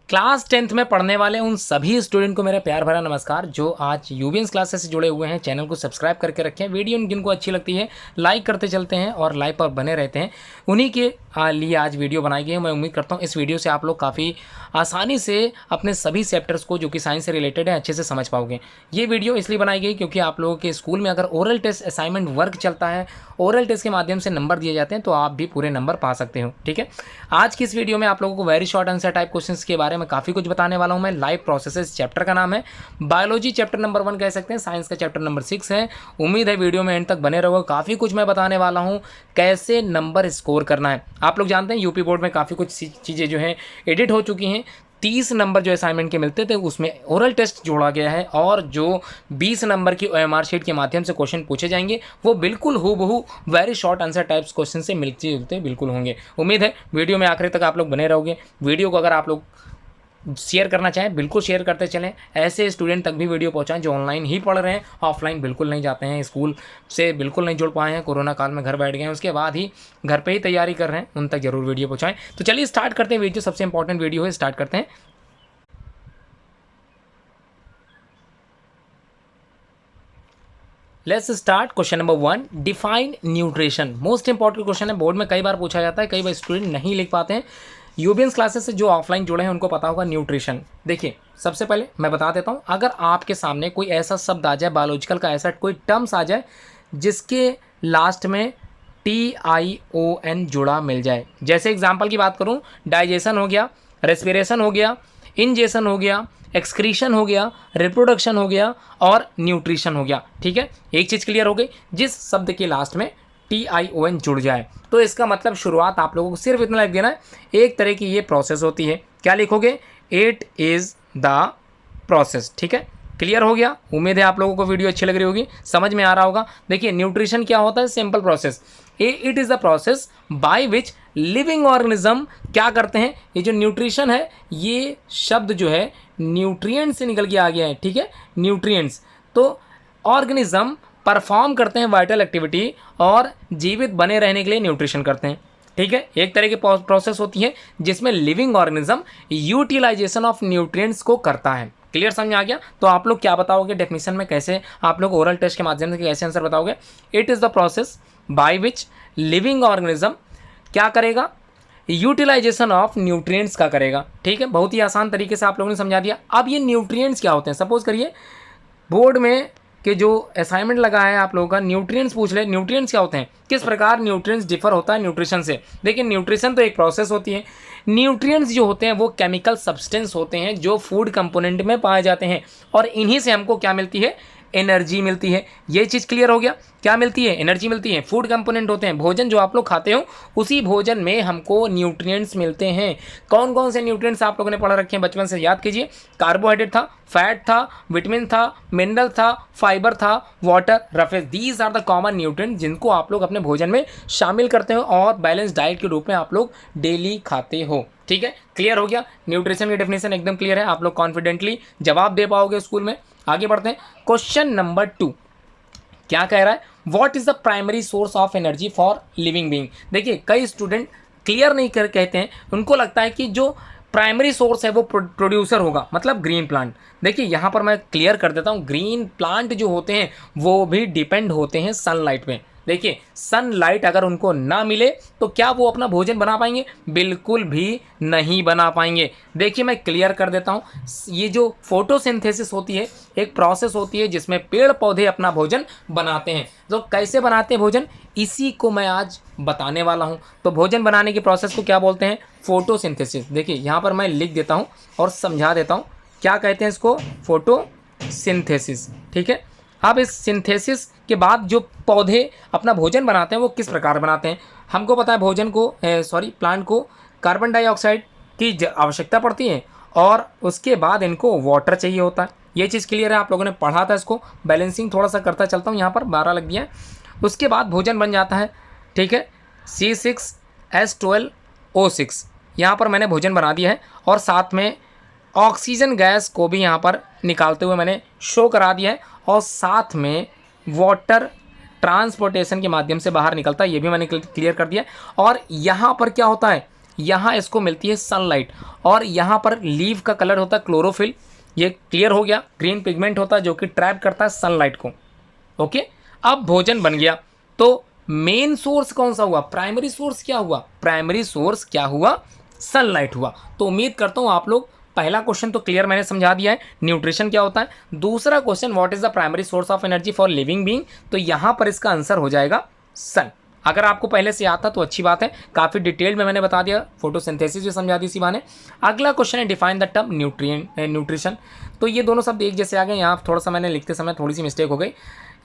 Class 10th में पढ़ने वाले उन सभी स्टूडेंट को मेरा प्यार भरा नमस्कार जो आज यूबीएंस क्लासेस से जुड़े हुए हैं। चैनल को सब्सक्राइब करके रखें, वीडियो जिनको अच्छी लगती है लाइक करते चलते हैं और लाइव पर बने रहते हैं। उन्हीं के लिए आज वीडियो बनाई गई है। मैं उम्मीद करता हूँ इस वीडियो से आप लोग काफ़ी आसानी से अपने सभी चैप्टर्स को जो कि साइंस से रिलेटेड है अच्छे से समझ पाओगे। ये वीडियो इसलिए बनाई गई क्योंकि आप लोगों के स्कूल में अगर ओरल टेस्ट असाइनमेंट वर्क चलता है, ओरल टेस्ट के माध्यम से नंबर दिए जाते हैं तो आप भी पूरे नंबर पा सकते हो। ठीक है, आज की इस वीडियो में आप लोगों को very short answer type questions के बारे में काफ़ी कुछ बताने वाला हूं मैं। लाइव प्रोसेसेस चैप्टर का नाम है, बायोलॉजी चैप्टर नंबर 1 कह सकते हैं, साइंस का चैप्टर नंबर 6 है। उम्मीद है वीडियो में एंड तक बने रहोगे, काफ़ी कुछ मैं बताने वाला हूँ कैसे नंबर स्कोर करना है। आप लोग जानते हैं यूपी बोर्ड में काफ़ी कुछ चीज़ें जो हैं एडिट हो चुकी हैं। 30 नंबर जो असाइनमेंट के मिलते थे उसमें ओरल टेस्ट जोड़ा गया है और जो 20 नंबर की ओएमआर शीट के माध्यम से क्वेश्चन पूछे जाएंगे वो बिल्कुल हूबहू very short answer types question से मिलते जुलते बिल्कुल होंगे। उम्मीद है वीडियो में आखिर तक आप लोग बने रहोगे। वीडियो को अगर आप लोग शेयर करना चाहें बिल्कुल शेयर करते चलें, ऐसे स्टूडेंट तक भी वीडियो पहुंचाएं जो ऑनलाइन ही पढ़ रहे हैं, ऑफलाइन बिल्कुल नहीं जाते हैं, स्कूल से बिल्कुल नहीं जुड़ पाए हैं, कोरोना काल में घर बैठ गए हैं, उसके बाद ही घर पे ही तैयारी कर रहे हैं, उन तक जरूर वीडियो पहुंचाएं। तो चलिए स्टार्ट करते हैं, वीडियो सबसे इंपॉर्टेंट वीडियो है, स्टार्ट करते हैं। Let's start. Question number 1, define nutrition. Most important question है, बोर्ड में कई बार पूछा जाता है, कई बार स्टूडेंट नहीं लिख पाते हैं। यूबीएंस क्लासेस से जो ऑफलाइन जुड़े हैं उनको पता होगा न्यूट्रिशन। देखिए सबसे पहले मैं बता देता हूँ, अगर आपके सामने कोई ऐसा शब्द आ जाए, बायोलॉजिकल का ऐसा कोई टर्म्स आ जाए जिसके लास्ट में TION जुड़ा मिल जाए, जैसे एग्जाम्पल की बात करूँ, डाइजेशन हो गया, रेस्पिरेशन हो गया, इंजेशन हो गया, एक्सक्रीशन हो गया, रिप्रोडक्शन हो गया और न्यूट्रिशन हो गया। ठीक है, एक चीज़ क्लियर हो गई, जिस शब्द के लास्ट में TION जुड़ जाए तो इसका मतलब शुरुआत आप लोगों को सिर्फ इतना लिख देना है, एक तरह की ये प्रोसेस होती है। क्या लिखोगे? It is the process. ठीक है, क्लियर हो गया। उम्मीद है आप लोगों को वीडियो अच्छी लग रही होगी, समझ में आ रहा होगा। देखिए न्यूट्रिशन क्या होता है, simple process, it is the process by which living organism क्या करते हैं। ये जो न्यूट्रिशन है, ये शब्द जो है न्यूट्रिएंट्स से निकल के आ गया है। ठीक है, न्यूट्रिएंट्स, तो ऑर्गेनिज्म परफॉर्म करते हैं वाइटल एक्टिविटी और जीवित बने रहने के लिए न्यूट्रिशन करते हैं। ठीक है, एक तरह की प्रोसेस होती है जिसमें living organism utilization of nutrients को करता है। क्लियर समझ में आ गया? तो आप लोग क्या बताओगे डेफिनेशन में, कैसे आप लोग ओरल टेस्ट के माध्यम से कैसे आंसर बताओगे? It is the process by which living organism क्या करेगा? यूटिलाइजेशन ऑफ न्यूट्रिएंट्स का करेगा। ठीक है, बहुत ही आसान तरीके से आप लोगों ने समझा दिया। अब ये न्यूट्रिएंट्स क्या होते हैं, सपोज करिए बोर्ड में कि जो असाइनमेंट लगा है आप लोगों का, न्यूट्रिएंट्स पूछ ले, न्यूट्रिएंट्स क्या होते हैं, किस प्रकार न्यूट्रिएंट्स डिफर होता है न्यूट्रिशन से। देखिए न्यूट्रिशन तो एक प्रोसेस होती है, न्यूट्रिएंट्स जो होते हैं वो केमिकल सब्सटेंस होते हैं जो फूड कंपोनेंट में पाए जाते हैं और इन्हीं से हमको क्या मिलती है, एनर्जी मिलती है। ये चीज़ क्लियर हो गया? क्या मिलती है? एनर्जी मिलती है। फूड कंपोनेंट होते हैं, भोजन जो आप लोग खाते हो उसी भोजन में हमको न्यूट्रिएंट्स मिलते हैं। कौन कौन से न्यूट्रिएंट्स आप लोगों ने पढ़ रखे हैं बचपन से, याद कीजिए। कार्बोहाइड्रेट था, फैट था, विटामिन था, मिनरल था, फाइबर था, water, roughage, these are the common nutrients जिनको आप लोग अपने भोजन में शामिल करते हो और बैलेंस डाइट के रूप में आप लोग डेली खाते हो। ठीक है, क्लियर हो गया? न्यूट्रिशन की डेफिनेशन एकदम क्लियर है, आप लोग कॉन्फिडेंटली जवाब दे पाओगे स्कूल में। आगे बढ़ते हैं, क्वेश्चन नंबर 2 क्या कह रहा है, what is the primary source of energy for living being. देखिए कई स्टूडेंट क्लियर नहीं कर कहते हैं, उनको लगता है कि जो प्राइमरी सोर्स है वो प्रोड्यूसर होगा, मतलब ग्रीन प्लांट। देखिए यहाँ पर मैं क्लियर कर देता हूँ, ग्रीन प्लांट जो होते हैं वो भी डिपेंड होते हैं सनलाइट पे। देखिए सनलाइट अगर उनको ना मिले तो क्या वो अपना भोजन बना पाएंगे? बिल्कुल भी नहीं बना पाएंगे। देखिए मैं क्लियर कर देता हूँ, ये जो फोटोसिंथेसिस होती है एक प्रोसेस होती है जिसमें पेड़ पौधे अपना भोजन बनाते हैं। तो कैसे बनाते हैं भोजन, इसी को मैं आज बताने वाला हूँ। तो भोजन बनाने की प्रोसेस को क्या बोलते हैं? फोटोसिंथेसिस। देखिए यहाँ पर मैं लिख देता हूँ और समझा देता हूँ क्या कहते हैं इसको, फोटोसिंथेसिस। ठीक है, अब इस सिंथेसिस के बाद जो पौधे अपना भोजन बनाते हैं वो किस प्रकार बनाते हैं। हमको पता है भोजन को प्लांट को कार्बन डाइऑक्साइड की आवश्यकता पड़ती है और उसके बाद इनको वाटर चाहिए होता है। ये चीज़ क्लियर है, आप लोगों ने पढ़ा था इसको। बैलेंसिंग थोड़ा सा करता चलता हूँ, यहाँ पर 12 लग दिया है। उसके बाद भोजन बन जाता है। ठीक है, C6H12O6 यहाँ पर मैंने भोजन बना दिया है और साथ में ऑक्सीजन गैस को भी यहाँ पर निकालते हुए मैंने शो करा दिया है और साथ में वाटर ट्रांसपोर्टेशन के माध्यम से बाहर निकलता है, ये भी मैंने क्लियर कर दिया है। और यहाँ पर क्या होता है, यहाँ इसको मिलती है सनलाइट, और यहाँ पर लीफ का कलर होता है क्लोरोफिल। ये क्लियर हो गया। ग्रीन पिगमेंट होता है जो कि ट्रैप करता है सनलाइट को। ओके, अब भोजन बन गया, तो मेन सोर्स कौन सा हुआ? प्राइमरी सोर्स क्या हुआ? प्राइमरी सोर्स क्या हुआ? सनलाइट हुआ। तो उम्मीद करता हूँ आप लोग, पहला क्वेश्चन तो क्लियर मैंने समझा दिया है, न्यूट्रिशन क्या होता है। दूसरा question, what is the primary source of energy for living being, तो यहाँ पर इसका आंसर हो जाएगा सन। अगर आपको पहले से आता तो अच्छी बात है, काफ़ी डिटेल में मैंने बता दिया, फोटोसिंथेसिस भी समझा दी इसी बहाने। अगला क्वेश्चन है डिफाइन द टर्म न्यूट्रिशन। तो ये दोनों शब्द एक जैसे आ गए, यहाँ थोड़ा सा मैंने लिखते समय थोड़ी सी मिस्टेक हो गई।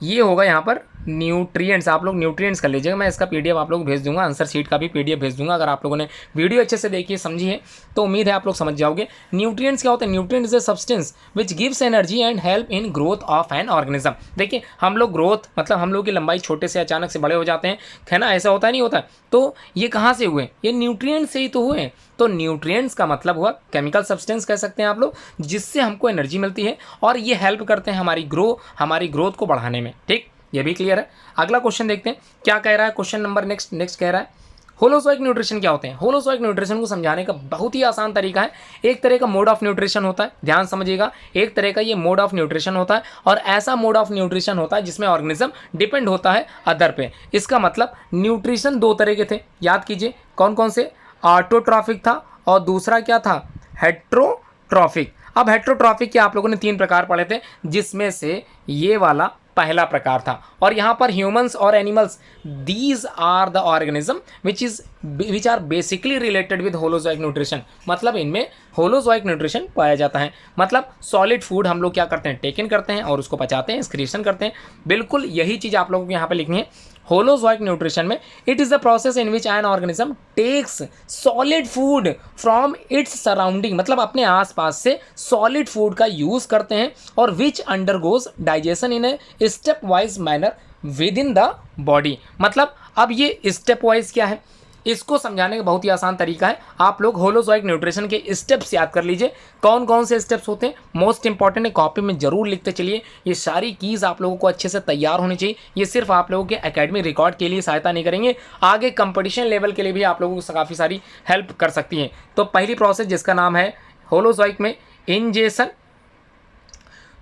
ये होगा यहाँ पर न्यूट्रिएंट्स, आप लोग न्यूट्रिएंट्स कर लीजिएगा। मैं इसका पीडीएफ आप लोग भेज दूंगा, आंसर शीट का भी पीडीएफ भेज दूंगा। अगर आप लोगों ने वीडियो अच्छे से देखी समझी है तो उम्मीद है आप लोग समझ जाओगे। न्यूट्रिएंट्स क्या होता है? Nutrient is a substance which gives energy and help in growth of an organism. देखिए, हम लोग ग्रोथ मतलब हम लोग की लंबाई छोटे से अचानक से बड़े हो जाते हैं, है ना, ऐसा होता है नहीं होता? तो ये कहाँ से हुए? ये न्यूट्रिएंट से ही तो हुए। तो न्यूट्रिएंट्स का मतलब हुआ केमिकल सब्सटेंस कह सकते हैं आप लोग, जिससे हमको एनर्जी मिलती है और ये हेल्प करते हैं हमारी ग्रोथ को बढ़ाने में। ठीक, ये भी क्लियर है। अगला क्वेश्चन देखते हैं क्या कह रहा है। क्वेश्चन नंबर नेक्स्ट कह रहा है होलोजोइक न्यूट्रिशन क्या होते हैं। होलोजोइक न्यूट्रिशन को समझाने का बहुत ही आसान तरीका है। एक तरह का मोड ऑफ न्यूट्रिशन होता है, ध्यान समझिएगा, एक तरह का ये मोड ऑफ न्यूट्रिशन होता है, और ऐसा मोड ऑफ न्यूट्रिशन होता है जिसमें ऑर्गेनिज्म डिपेंड होता है अदर पे। इसका मतलब न्यूट्रिशन दो तरह के थे, याद कीजिए कौन कौन से? ऑटोट्रॉफिक था और दूसरा क्या था? हेट्रोट्रॉफिक। अब हेट्रोट्रॉफिक के आप लोगों ने 3 प्रकार पढ़े थे, जिसमें से ये वाला पहला प्रकार था। और यहाँ पर ह्यूमंस और animals, these are the organism which are basically related with holozoic nutrition. मतलब इनमें होलोजोइक न्यूट्रिशन पाया जाता है। मतलब सॉलिड फूड हम लोग क्या करते हैं? टेकन करते हैं और उसको पचाते हैं, एक्सक्रीशन करते हैं। बिल्कुल यही चीज़ आप लोगों को यहाँ पर लिखनी है। होलोजोइक न्यूट्रिशन में it is the process in which an organism takes solid food from its surrounding, मतलब अपने आसपास से सॉलिड फूड का यूज़ करते हैं, और विच undergoes digestion in a step wise manner with in the body. मतलब अब ये स्टेप वाइज क्या है, इसको समझाने का बहुत ही आसान तरीका है। आप लोग होलोजोइक न्यूट्रिशन के स्टेप्स याद कर लीजिए। कौन कौन से स्टेप्स होते हैं? मोस्ट इंपॉर्टेंट है, कॉपी में जरूर लिखते चलिए। ये सारी कीज़ आप लोगों को अच्छे से तैयार होनी चाहिए। ये सिर्फ आप लोगों के एकेडमिक रिकॉर्ड के लिए सहायता नहीं करेंगे, आगे कंपटीशन लेवल के लिए भी आप लोगों को काफ़ी सारी हेल्प कर सकती हैं। तो पहली प्रोसेस जिसका नाम है होलोजोइक में इंजेशन,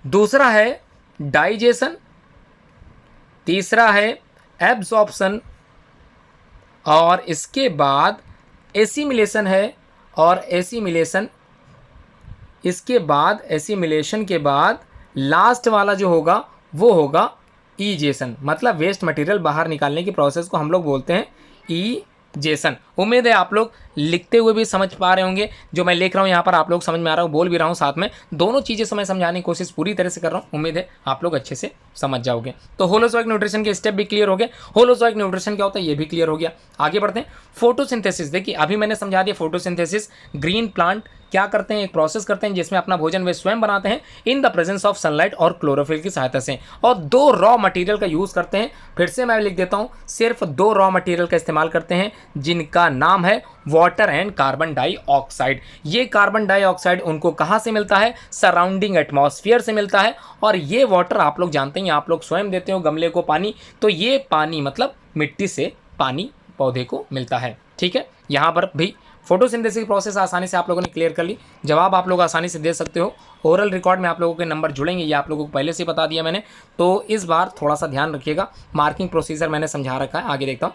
दूसरा है डाइजेशन, तीसरा है एब्जॉर्प्शन, और इसके बाद एसिमिलेशन है। और एसिमिलेशन के बाद लास्ट वाला जो होगा वो होगा ईजेशन। मतलब वेस्ट मटेरियल बाहर निकालने की प्रोसेस को हम लोग बोलते हैं ईजेशन। उम्मीद है आप लोग लिखते हुए भी समझ पा रहे होंगे। जो मैं लिख रहा हूँ यहाँ पर आप लोग समझ में आ रहा हूँ, बोल भी रहा हूँ साथ में, दोनों चीज़ें से मैं समझाने की कोशिश पूरी तरह से कर रहा हूँ। उम्मीद है आप लोग अच्छे से समझ जाओगे। तो होलोजोइक न्यूट्रिशन के स्टेप भी क्लियर हो गए, होलोजोइक न्यूट्रिशन क्या होता है ये भी क्लियर हो गया। आगे बढ़ते हैं। फोटोसिंथेसिस, देखिए अभी मैंने समझा दिया फोटोसिंथेसिस। ग्रीन प्लांट क्या करते हैं? एक प्रोसेस करते हैं जिसमें अपना भोजन वे स्वयं बनाते हैं in the presence of sunlight और क्लोरोफिल की सहायता से, और 2 रॉ मटेरियल का यूज़ करते हैं। फिर से मैं लिख देता हूँ, सिर्फ 2 रॉ मटेरियल का इस्तेमाल करते हैं जिनका नाम है वाटर एंड कार्बन डाइऑक्साइड। ये कार्बन डाइऑक्साइड उनको कहाँ से मिलता है? सराउंडिंग एटमॉस्फेयर से मिलता है। और ये वाटर आप लोग जानते हैं, आप लोग स्वयं देते हो गमले को पानी, तो ये पानी मतलब मिट्टी से पानी पौधे को मिलता है। ठीक है, यहाँ पर भी फोटोसिंथेसिस की प्रोसेस आसानी से आप लोगों ने क्लियर कर ली। जवाब आप लोग आसानी से दे सकते हो। ओरल रिकॉर्ड में आप लोगों के नंबर जुड़ेंगे, ये आप लोगों को पहले से बता दिया मैंने, तो इस बार थोड़ा सा ध्यान रखिएगा। मार्किंग प्रोसीजर मैंने समझा रखा है। आगे देखता हूँ।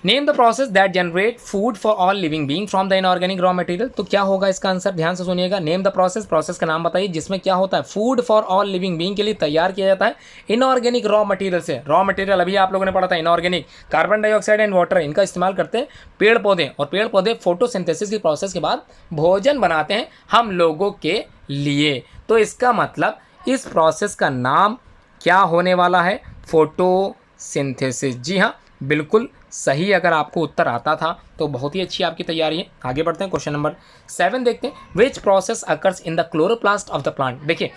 Name the process that generate food for all living being from the inorganic raw material. तो क्या होगा इसका आंसर? ध्यान से सुनिएगा। नेम द प्रोसेस का नाम बताइए जिसमें क्या होता है? Food for all living being के लिए तैयार किया जाता है इनऑर्गेनिक रॉ मटेरियल से। रॉ मटेरियल अभी आप लोगों ने पढ़ा था, inorganic, carbon dioxide and water, इनका इस्तेमाल करते हैं पेड़ पौधे, और पेड़ पौधे फोटोसिंथेसिस की प्रोसेस के बाद भोजन बनाते हैं हम लोगों के लिए। तो इसका मतलब इस प्रोसेस का नाम क्या होने वाला है? फोटोसिंथेसिस। जी हाँ, बिल्कुल सही। अगर आपको उत्तर आता था तो बहुत ही अच्छी आपकी तैयारी है। आगे बढ़ते हैं, क्वेश्चन नंबर 7 देखते हैं। Which process occurs in the chloroplast of the plant. देखिए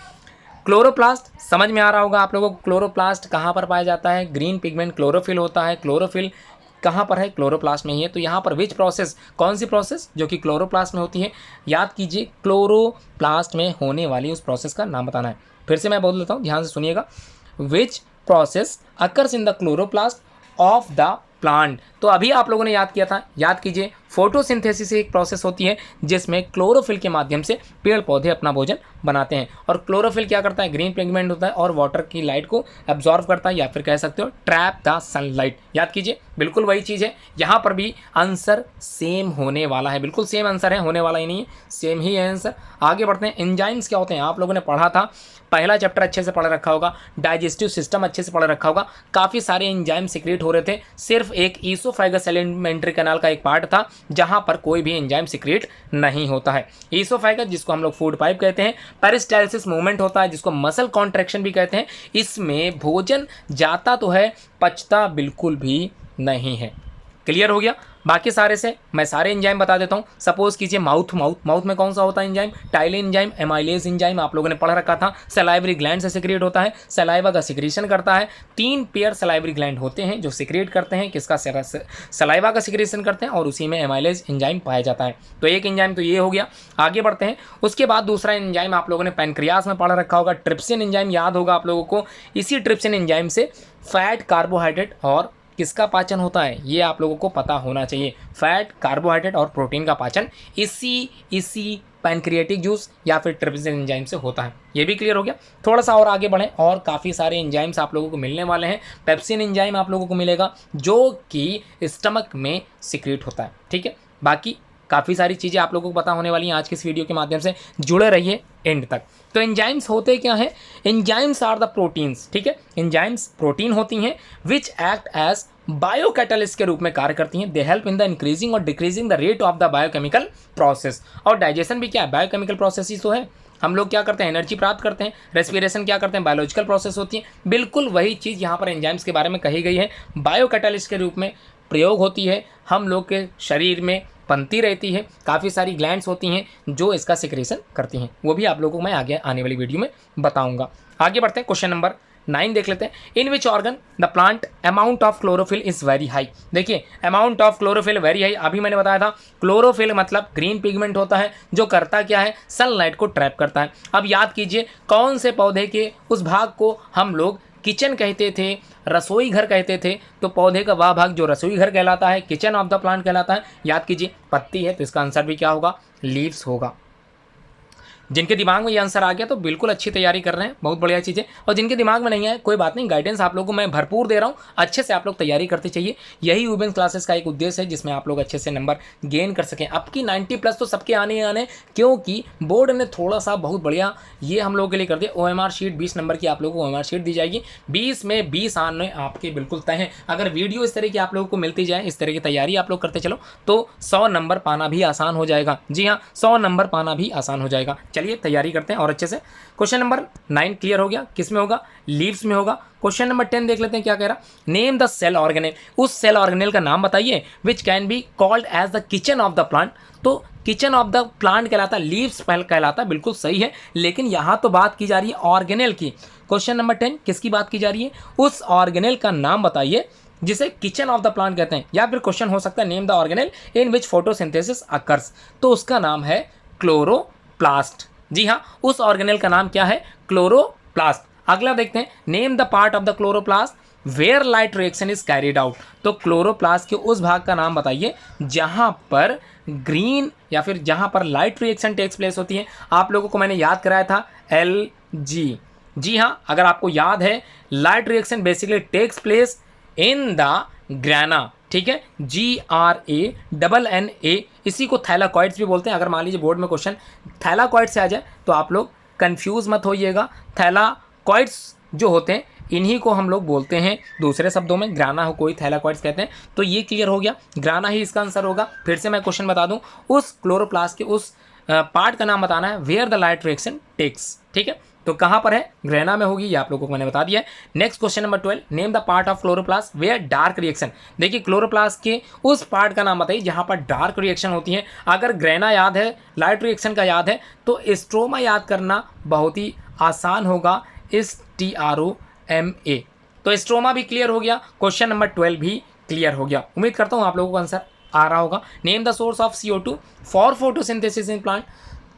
क्लोरोप्लास्ट समझ में आ रहा होगा आप लोगों को। क्लोरोप्लास्ट कहाँ पर पाया जाता है? ग्रीन पिगमेंट क्लोरोफिल होता है। क्लोरोफिल कहाँ पर है? क्लोरोप्लास्ट में ही है। तो यहाँ पर विच प्रोसेस, कौन सी प्रोसेस जो कि क्लोरोप्लास्ट में होती है? याद कीजिए, क्लोरोप्लास्ट में होने वाली उस प्रोसेस का नाम बताना है। फिर से मैं बोल देता हूँ, ध्यान से सुनिएगा। Which process occurs in the chloroplast of the plant. तो अभी आप लोगों ने याद किया था, याद कीजिए, फोटोसिंथेसिस एक प्रोसेस होती है जिसमें क्लोरोफिल के माध्यम से पेड़ पौधे अपना भोजन बनाते हैं। और क्लोरोफिल क्या करता है, ग्रीन पिगमेंट होता है और वाटर की लाइट को एब्जॉर्व करता है, या फिर कह सकते हो ट्रैप द सनलाइट। याद कीजिए, बिल्कुल वही चीज़ है। यहाँ पर भी आंसर सेम होने वाला है, बिल्कुल सेम आंसर है, होने वाला ही नहीं है, सेम ही है आंसर। आगे बढ़ते हैं। एंजाइम्स क्या होते हैं, आप लोगों ने पढ़ा था, पहला चैप्टर अच्छे से पढ़ रखा होगा, डाइजेस्टिव सिस्टम अच्छे से पढ़ रखा होगा। काफ़ी सारे एंजाइम सिक्रेट हो रहे थे, सिर्फ एक ईसोफेगस एलिमेंट्री कैनाल का एक पार्ट था जहां पर कोई भी एंजाइम सिक्रेट नहीं होता है। ईसोफेगस जिसको हम लोग फूड पाइप कहते हैं, पेरिस्टाल्सिस मूवमेंट होता है जिसको मसल कॉन्ट्रैक्शन भी कहते हैं। इसमें भोजन जाता तो है, पचता बिल्कुल भी नहीं है। क्लियर हो गया। बाकी सारे से मैं सारे एंजाइम बता देता हूँ। सपोज कीजिए माउथ में कौन सा होता है enzyme, ptyalin enzyme, amylase enzyme आप लोगों ने पढ़ रखा था। सलाइवरी ग्लैंड से सिक्रेट होता है, सलाइवा का सिक्रेशन करता है। 3 पेयर सलाइवरी ग्लैंड होते हैं जो सिक्रेट करते हैं, किसका, सलाइवा का सिक्रेशन करते हैं, और उसी में एमाइलेज एंजाइम पाया जाता है। तो एक एंजाइम तो ये हो गया। आगे बढ़ते हैं। उसके बाद दूसरा एंजाइम आप लोगों ने पैनक्रियास में पढ़ रखा होगा, ट्रिप्सिन एंजाइम याद होगा आप लोगों को। इसी ट्रिप्सिन एंजाइम से फैट, कार्बोहाइड्रेट और किसका पाचन होता है, ये आप लोगों को पता होना चाहिए। फैट, कार्बोहाइड्रेट और प्रोटीन का पाचन इसी पैनक्रियाटिक जूस या फिर ट्रिप्सिन एंजाइम से होता है। ये भी क्लियर हो गया। थोड़ा सा और आगे बढ़ें, और काफ़ी सारे एंजाइम्स आप लोगों को मिलने वाले हैं। पेप्सिन एंजाइम आप लोगों को मिलेगा जो कि स्टमक में सिक्रेट होता है। ठीक है, बाकी काफ़ी सारी चीज़ें आप लोगों को पता होने वाली हैं। आज की इस वीडियो के माध्यम से जुड़े रहिए एंड तक। तो एंजाइम्स होते क्या हैं, एंजाइम्स आर द प्रोटीन्स। ठीक है, एंजाइम्स प्रोटीन होती हैं विच एक्ट एज बायोकैटालिस्ट के रूप में कार्य करती हैं। They help in the increasing और decreasing the rate of the biochemical process. और डाइजेशन भी क्या है, बायोकेमिकल प्रोसेस ही तो है। हम लोग क्या करते हैं, एनर्जी प्राप्त करते हैं। रेस्पिरेशन क्या करते हैं, बायोलॉजिकल प्रोसेस होती है। बिल्कुल वही चीज़ यहाँ पर एंजाइम्स के बारे में कही गई है। बायोकैटालिस्ट के रूप में प्रयोग होती है, हम लोग के शरीर में बनती रहती है। काफ़ी सारी ग्लैंड्स होती हैं जो इसका सिक्रेशन करती हैं, वो भी आप लोगों को मैं आगे आने वाली वीडियो में बताऊंगा। आगे बढ़ते हैं, क्वेश्चन नंबर 9 देख लेते हैं। In which organ the plant amount of chlorophyll is very high. देखिए, amount of chlorophyll very high, अभी मैंने बताया था क्लोरोफिल मतलब ग्रीन पिगमेंट होता है जो करता क्या है, सनलाइट को ट्रैप करता है। अब याद कीजिए कौन से पौधे के उस भाग को हम लोग किचन कहते थे, रसोई घर कहते थे। तो पौधे का वह भाग जो रसोई घर कहलाता है, किचन ऑफ द प्लांट कहलाता है। याद कीजिए, पत्ती है तो इसका आंसर भी क्या होगा, लीव्स होगा। जिनके दिमाग में ये आंसर आ गया तो बिल्कुल अच्छी तैयारी कर रहे हैं, बहुत बढ़िया चीज़ें। और जिनके दिमाग में नहीं है कोई बात नहीं, गाइडेंस आप लोगों को मैं भरपूर दे रहा हूँ, अच्छे से आप लोग तैयारी करते चाहिए। यही यूबेंस क्लासेस का एक उद्देश्य है जिसमें आप लोग अच्छे से नंबर गेन कर सकें। अब की 90+ तो सबके आने ही आने, क्योंकि बोर्ड ने थोड़ा सा बहुत बढ़िया ये हम लोगों के लिए कर दिया। OMR शीट 20 नंबर की आप लोगों को OMR शीट दी जाएगी, 20 में 20 आने आपके बिल्कुल तय हैं। अगर वीडियो इस तरह की आप लोगों को मिलती जाए, इस तरह की तैयारी आप लोग करते चलो तो 100 नंबर पाना भी आसान हो जाएगा। जी हाँ, 100 नंबर पाना भी आसान हो जाएगा। चलिए तैयारी करते हैं और अच्छे से। क्वेश्चन नंबर 9 क्लियर हो गया, किस में होगा, लीव्स में होगा। क्वेश्चन नंबर 10 देख लेते हैं क्या कह रहा, नेम द सेल ऑर्गेनेल। उस सेल ऑर्गेनेल का नाम बताइए which can be called as the kitchen of the plant. तो किचन ऑफ द प्लांट कहलाता, लीव्स कहलाता, बिल्कुल सही है। लेकिन यहाँ तो बात की जा रही है ऑर्गेनेल की। क्वेश्चन नंबर 10 किसकी बात की जा रही है, उस ऑर्गेनेल का नाम बताइए जिसे किचन ऑफ द प्लांट कहते हैं। या फिर क्वेश्चन हो सकता है name the organelle in which photosynthesis occurs. तो उसका नाम है क्लोरोप्लास्ट। जी हाँ, उस ऑर्गेनेल का नाम क्या है, क्लोरोप्लास्ट। अगला देखते हैं, name the part of the chloroplast where light reaction is carried out. तो क्लोरोप्लास्ट के उस भाग का नाम बताइए जहां पर ग्रीन या फिर जहां पर लाइट रिएक्शन टेक्स प्लेस होती है। आप लोगों को मैंने याद कराया था Lg। जी हाँ, अगर आपको याद है, light reaction basically takes place in the grana. ठीक है, GRANNA, इसी को थैलाकॉइड्स भी बोलते हैं। अगर मान लीजिए बोर्ड में क्वेश्चन थैलाकॉइड से आ जाए तो आप लोग कंफ्यूज मत होइएगा। थैलाकॉइड्स जो होते हैं इन्हीं को हम लोग बोलते हैं दूसरे शब्दों में, ग्राना हो कोई थैलाकॉइड्स कहते हैं। तो ये क्लियर हो गया, ग्राना ही इसका आंसर होगा। फिर से मैं क्वेश्चन बता दूं, उस क्लोरोप्लास्ट के उस पार्ट का नाम बताना है where the light reaction takes. ठीक है, तो कहाँ पर है, ग्रेना में होगी, ये आप लोगों को मैंने बता दिया है। Next question number 12, name the part of chloroplast where dark reaction. देखिए, क्लोरोप्लास्ट के उस पार्ट का नाम बताइए जहाँ पर डार्क रिएक्शन होती है। अगर ग्रेना याद है, लाइट रिएक्शन का याद है, तो स्ट्रोमा याद करना बहुत ही आसान होगा, STROMA। तो स्ट्रोमा भी क्लियर हो गया, क्वेश्चन नंबर 12 भी क्लियर हो गया। उम्मीद करता हूँ आप लोगों को आंसर आ रहा होगा। Name the source of CO2 for photosynthesis in plant.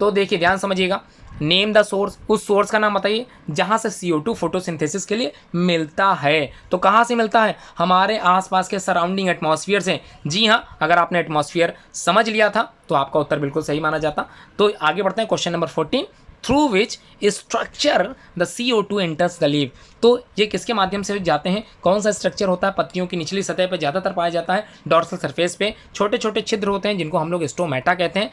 तो देखिए ध्यान समझिएगा, नेम द सोर्स, उस सोर्स का नाम बताइए जहाँ से CO2 फोटोसिंथेसिस के लिए मिलता है। तो कहाँ से मिलता है? हमारे आसपास के सराउंडिंग एटमॉस्फेयर से। जी हाँ, अगर आपने एटमॉस्फेयर समझ लिया था तो आपका उत्तर बिल्कुल सही माना जाता। तो आगे बढ़ते हैं, question number 14, through which structure the CO2 enters the leave. तो ये किसके माध्यम से जाते हैं? कौन सा स्ट्रक्चर होता है? पत्तियों की निचली सतह पर ज़्यादातर पाया जाता है, डॉर्सल सरफेस पे छोटे छोटे छिद्र होते हैं जिनको हम लोग स्टोमेटा कहते हैं।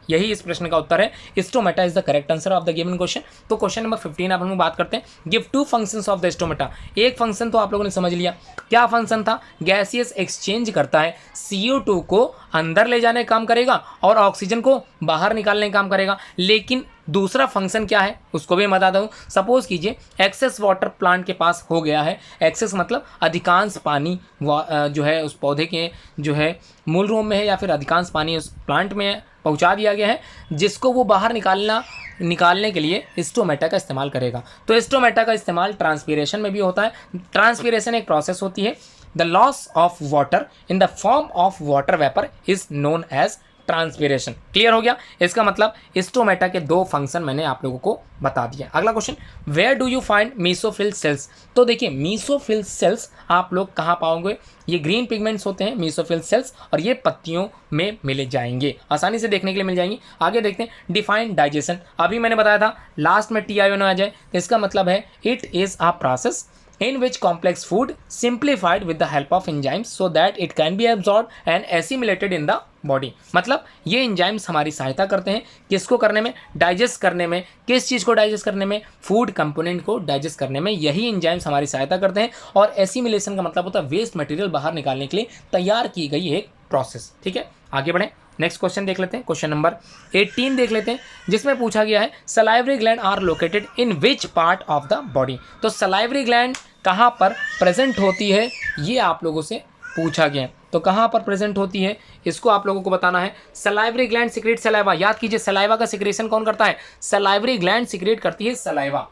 यही इस प्रश्न का उत्तर है। Stomata is the correct answer of the given question. तो क्वेश्चन नंबर 15 आप हम बात करते हैं, give 2 functions of the stomata. एक फंक्शन तो आप लोगों ने समझ लिया, क्या फंक्शन था? गैसियस एक्सचेंज करता है, CO2 को अंदर ले जाने का काम करेगा और ऑक्सीजन को बाहर निकालने का काम करेगा। लेकिन दूसरा फंक्शन क्या है उसको भी मैं बता दूँ। सपोज कीजिए एक्सेस वाटर प्लांट के पास हो गया है, एक्सेस मतलब अधिकांश पानी जो है उस पौधे के जो है मूल रूप में है या फिर अधिकांश पानी उस प्लांट में पहुंचा दिया गया है, जिसको वो बाहर निकालने के लिए स्टोमेटा का इस्तेमाल करेगा। तो स्टोमेटा का इस्तेमाल ट्रांसपीरेशन में भी होता है। ट्रांसपीरेशन एक प्रोसेस होती है। The loss of water in the form of water vapour is known as transpiration. Clear हो गया? इसका मतलब स्टोमेटा के 2 फंक्शन मैंने आप लोगों को बता दिया। अगला question, where do you find mesophyll cells. तो देखिए मीसोफिल सेल्स आप लोग कहाँ पाओगे? ये ग्रीन पिगमेंट्स होते हैं मीसोफिल सेल्स, और ये पत्तियों में मिले जाएंगे, आसानी से देखने के लिए मिल जाएंगे। आगे देखते हैं, डिफाइन डाइजेशन। अभी मैंने बताया था लास्ट में TIO ना आ जाए, तो इसका मतलब है it is a process in which complex food simplified with the help of enzymes so that it can be absorbed and assimilated in the body। मतलब ये enzymes हमारी सहायता करते हैं किसको करने में? डाइजेस्ट करने में। किस चीज़ को डाइजेस्ट करने में? फूड कंपोनेंट को डाइजेस्ट करने में यही enzymes हमारी सहायता करते हैं। और एसिमिलेशन का मतलब होता है वेस्ट मटेरियल बाहर निकालने के लिए तैयार की गई एक प्रोसेस। ठीक है, आगे बढ़ें, नेक्स्ट क्वेश्चन देख लेते हैं। क्वेश्चन नंबर 18 देख लेते हैं, जिसमें पूछा गया है salivary gland are located in which part of the body. तो सलाइवरी ग्लैंड कहाँ पर प्रेजेंट होती है ये आप लोगों से पूछा गया है। तो कहाँ पर प्रेजेंट होती है इसको आप लोगों को बताना है। Salivary gland secrete saliva. याद कीजिए सलाइवा का सिक्रेशन कौन करता है? सलाइवरी ग्लैंड सिक्रेट करती है सलाइवा।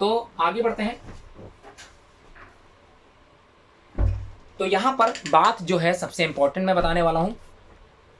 तो आगे बढ़ते हैं। तो यहां पर बात जो है सबसे इंपॉर्टेंट मैं बताने वाला हूं।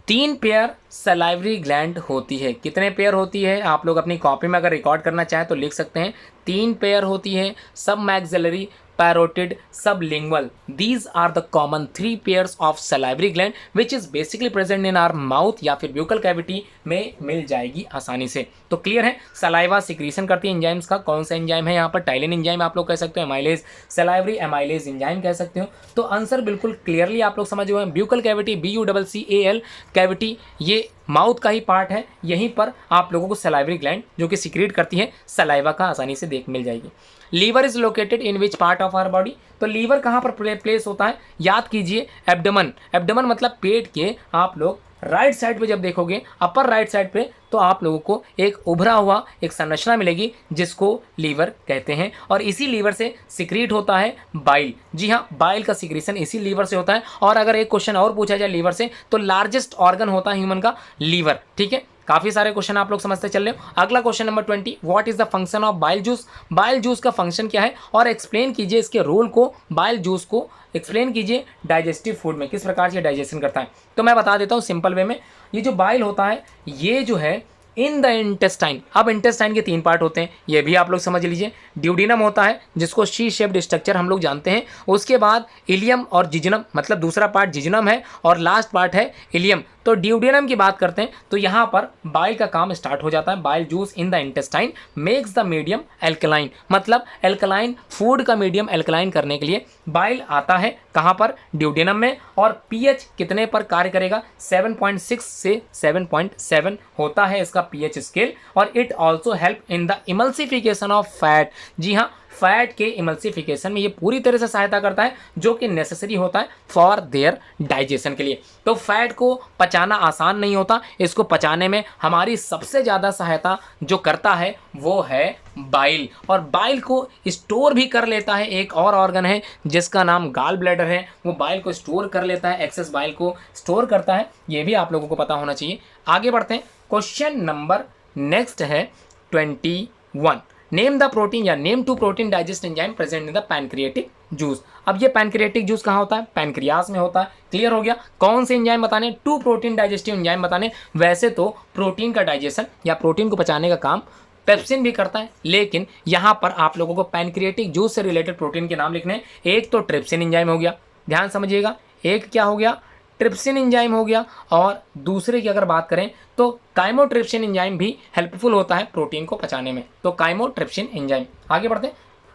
3 पेयर सलाइवरी ग्लैंड होती है। कितने पेयर होती है? आप लोग अपनी कॉपी में अगर रिकॉर्ड करना चाहें तो लिख सकते हैं। 3 पेयर होती है, सब maxillary, parotid, sublingual. These are the common 3 pairs of salivary gland which is basically present in our mouth या फिर buccal cavity में मिल जाएगी आसानी से। तो क्लियर है, सलाइवा सिक्रीशन करती है एंजाइम्स का। कौन सा एंजाइम है यहाँ पर? टाइलिन एंजाइम आप लोग कह सकते हो, एमाइलेज, सलाइवरी एमाइलेज एंजाइम कह सकते हो। तो आंसर बिल्कुल क्लियरली आप लोग समझ हुए हैं। ब्यूकल कैविटी BUCCAL कैविटी ये माउथ का ही पार्ट है, यहीं पर आप लोगों को सलाइवरी ग्लैंड जो कि सिक्रीट करती है सलाइवा का आसानी से मिल जाएगी। Liver is located in which part of our body. तो लीवर कहाँ पर प्लेस होता है? याद कीजिए एब्डोमेन। एब्डोमेन मतलब पेट के आप लोग राइट साइड पे जब देखोगे, अपर राइट साइड पे, तो आप लोगों को एक उभरा हुआ एक संरचना मिलेगी जिसको लीवर कहते हैं। और इसी लीवर से सिक्रीट होता है बाइल। जी हाँ, बाइल का सिक्रीशन इसी लीवर से होता है। और अगर एक क्वेश्चन और पूछा जाए लीवर से, तो लार्जेस्ट ऑर्गन होता है ह्यूमन का लीवर। ठीक है, काफ़ी सारे क्वेश्चन आप लोग समझते चल रहे हो। अगला question number 20, what is the function of bile juice. Bile juice का फंक्शन क्या है और एक्सप्लेन कीजिए इसके रोल को। बाइल जूस को एक्सप्लेन कीजिए डाइजेस्टिव फूड में किस प्रकार से डाइजेशन करता है। तो मैं बता देता हूँ सिंपल वे में। ये जो बाइल होता है ये जो है इन द इंटेस्टाइन। अब इंटेस्टाइन के 3 पार्ट होते हैं, ये भी आप लोग समझ लीजिए। ड्यूडिनम होता है जिसको शी शेप्ड स्ट्रक्चर हम लोग जानते हैं। उसके बाद इलियम और जिजनम, मतलब दूसरा पार्ट जिजनम है और लास्ट पार्ट है इलियम। तो ड्यूडिनम की बात करते हैं तो यहाँ पर बाइल का काम स्टार्ट हो जाता है। Bile juice in the intestine makes the medium alkaline, मतलब एल्कलाइन फूड का मीडियम एल्कलाइन करने के लिए बाइल आता है कहाँ पर? ड्यूडिनम में। और pH कितने पर कार्य करेगा? 7.6 से 7.7 होता है इसका pH स्केल। और it also help in the emulsification of fat. जी हाँ, फैट के इमल्सिफिकेशन में ये पूरी तरह से सहायता करता है जो कि नेसेसरी होता है फॉर देयर डाइजेशन के लिए। तो फैट को पचाना आसान नहीं होता, इसको पचाने में हमारी सबसे ज़्यादा सहायता जो करता है वो है बाइल। और बाइल को स्टोर भी कर लेता है एक और ऑर्गन है जिसका नाम गाल ब्लैडर है, वो बाइल को स्टोर कर लेता है, एक्सेस बाइल को स्टोर करता है। ये भी आप लोगों को पता होना चाहिए। आगे बढ़ते हैं, क्वेश्चन नंबर नेक्स्ट है 21, नेम द प्रोटीन या name 2 protein digest enzyme present in the pancreatic juice. अब ये पैनक्रियाटिक जूस कहाँ होता है? पैनक्रियास में होता है। क्लियर हो गया? कौन से एंजाइम बताने? 2 प्रोटीन डाइजेस्टिव एंजाइम बताने। वैसे तो प्रोटीन का डाइजेशन या प्रोटीन को पचाने का काम पेप्सिन भी करता है, लेकिन यहाँ पर आप लोगों को पैनक्रियाटिक जूस से रिलेटेड प्रोटीन के नाम लिखने हैं। एक तो ट्रिप्सिन एंजाइम हो गया, ध्यान समझिएगा, एक क्या हो गया? ट्रिप्सिन एंजाइम हो गया, और दूसरे की अगर बात करें तो काइमोट्रिप्सिन एंजाइम भी हेल्पफुल होता है प्रोटीन को पचाने में, तो काइमोट्रिप्सिन एंजाइम। आगे बढ़ते हैं,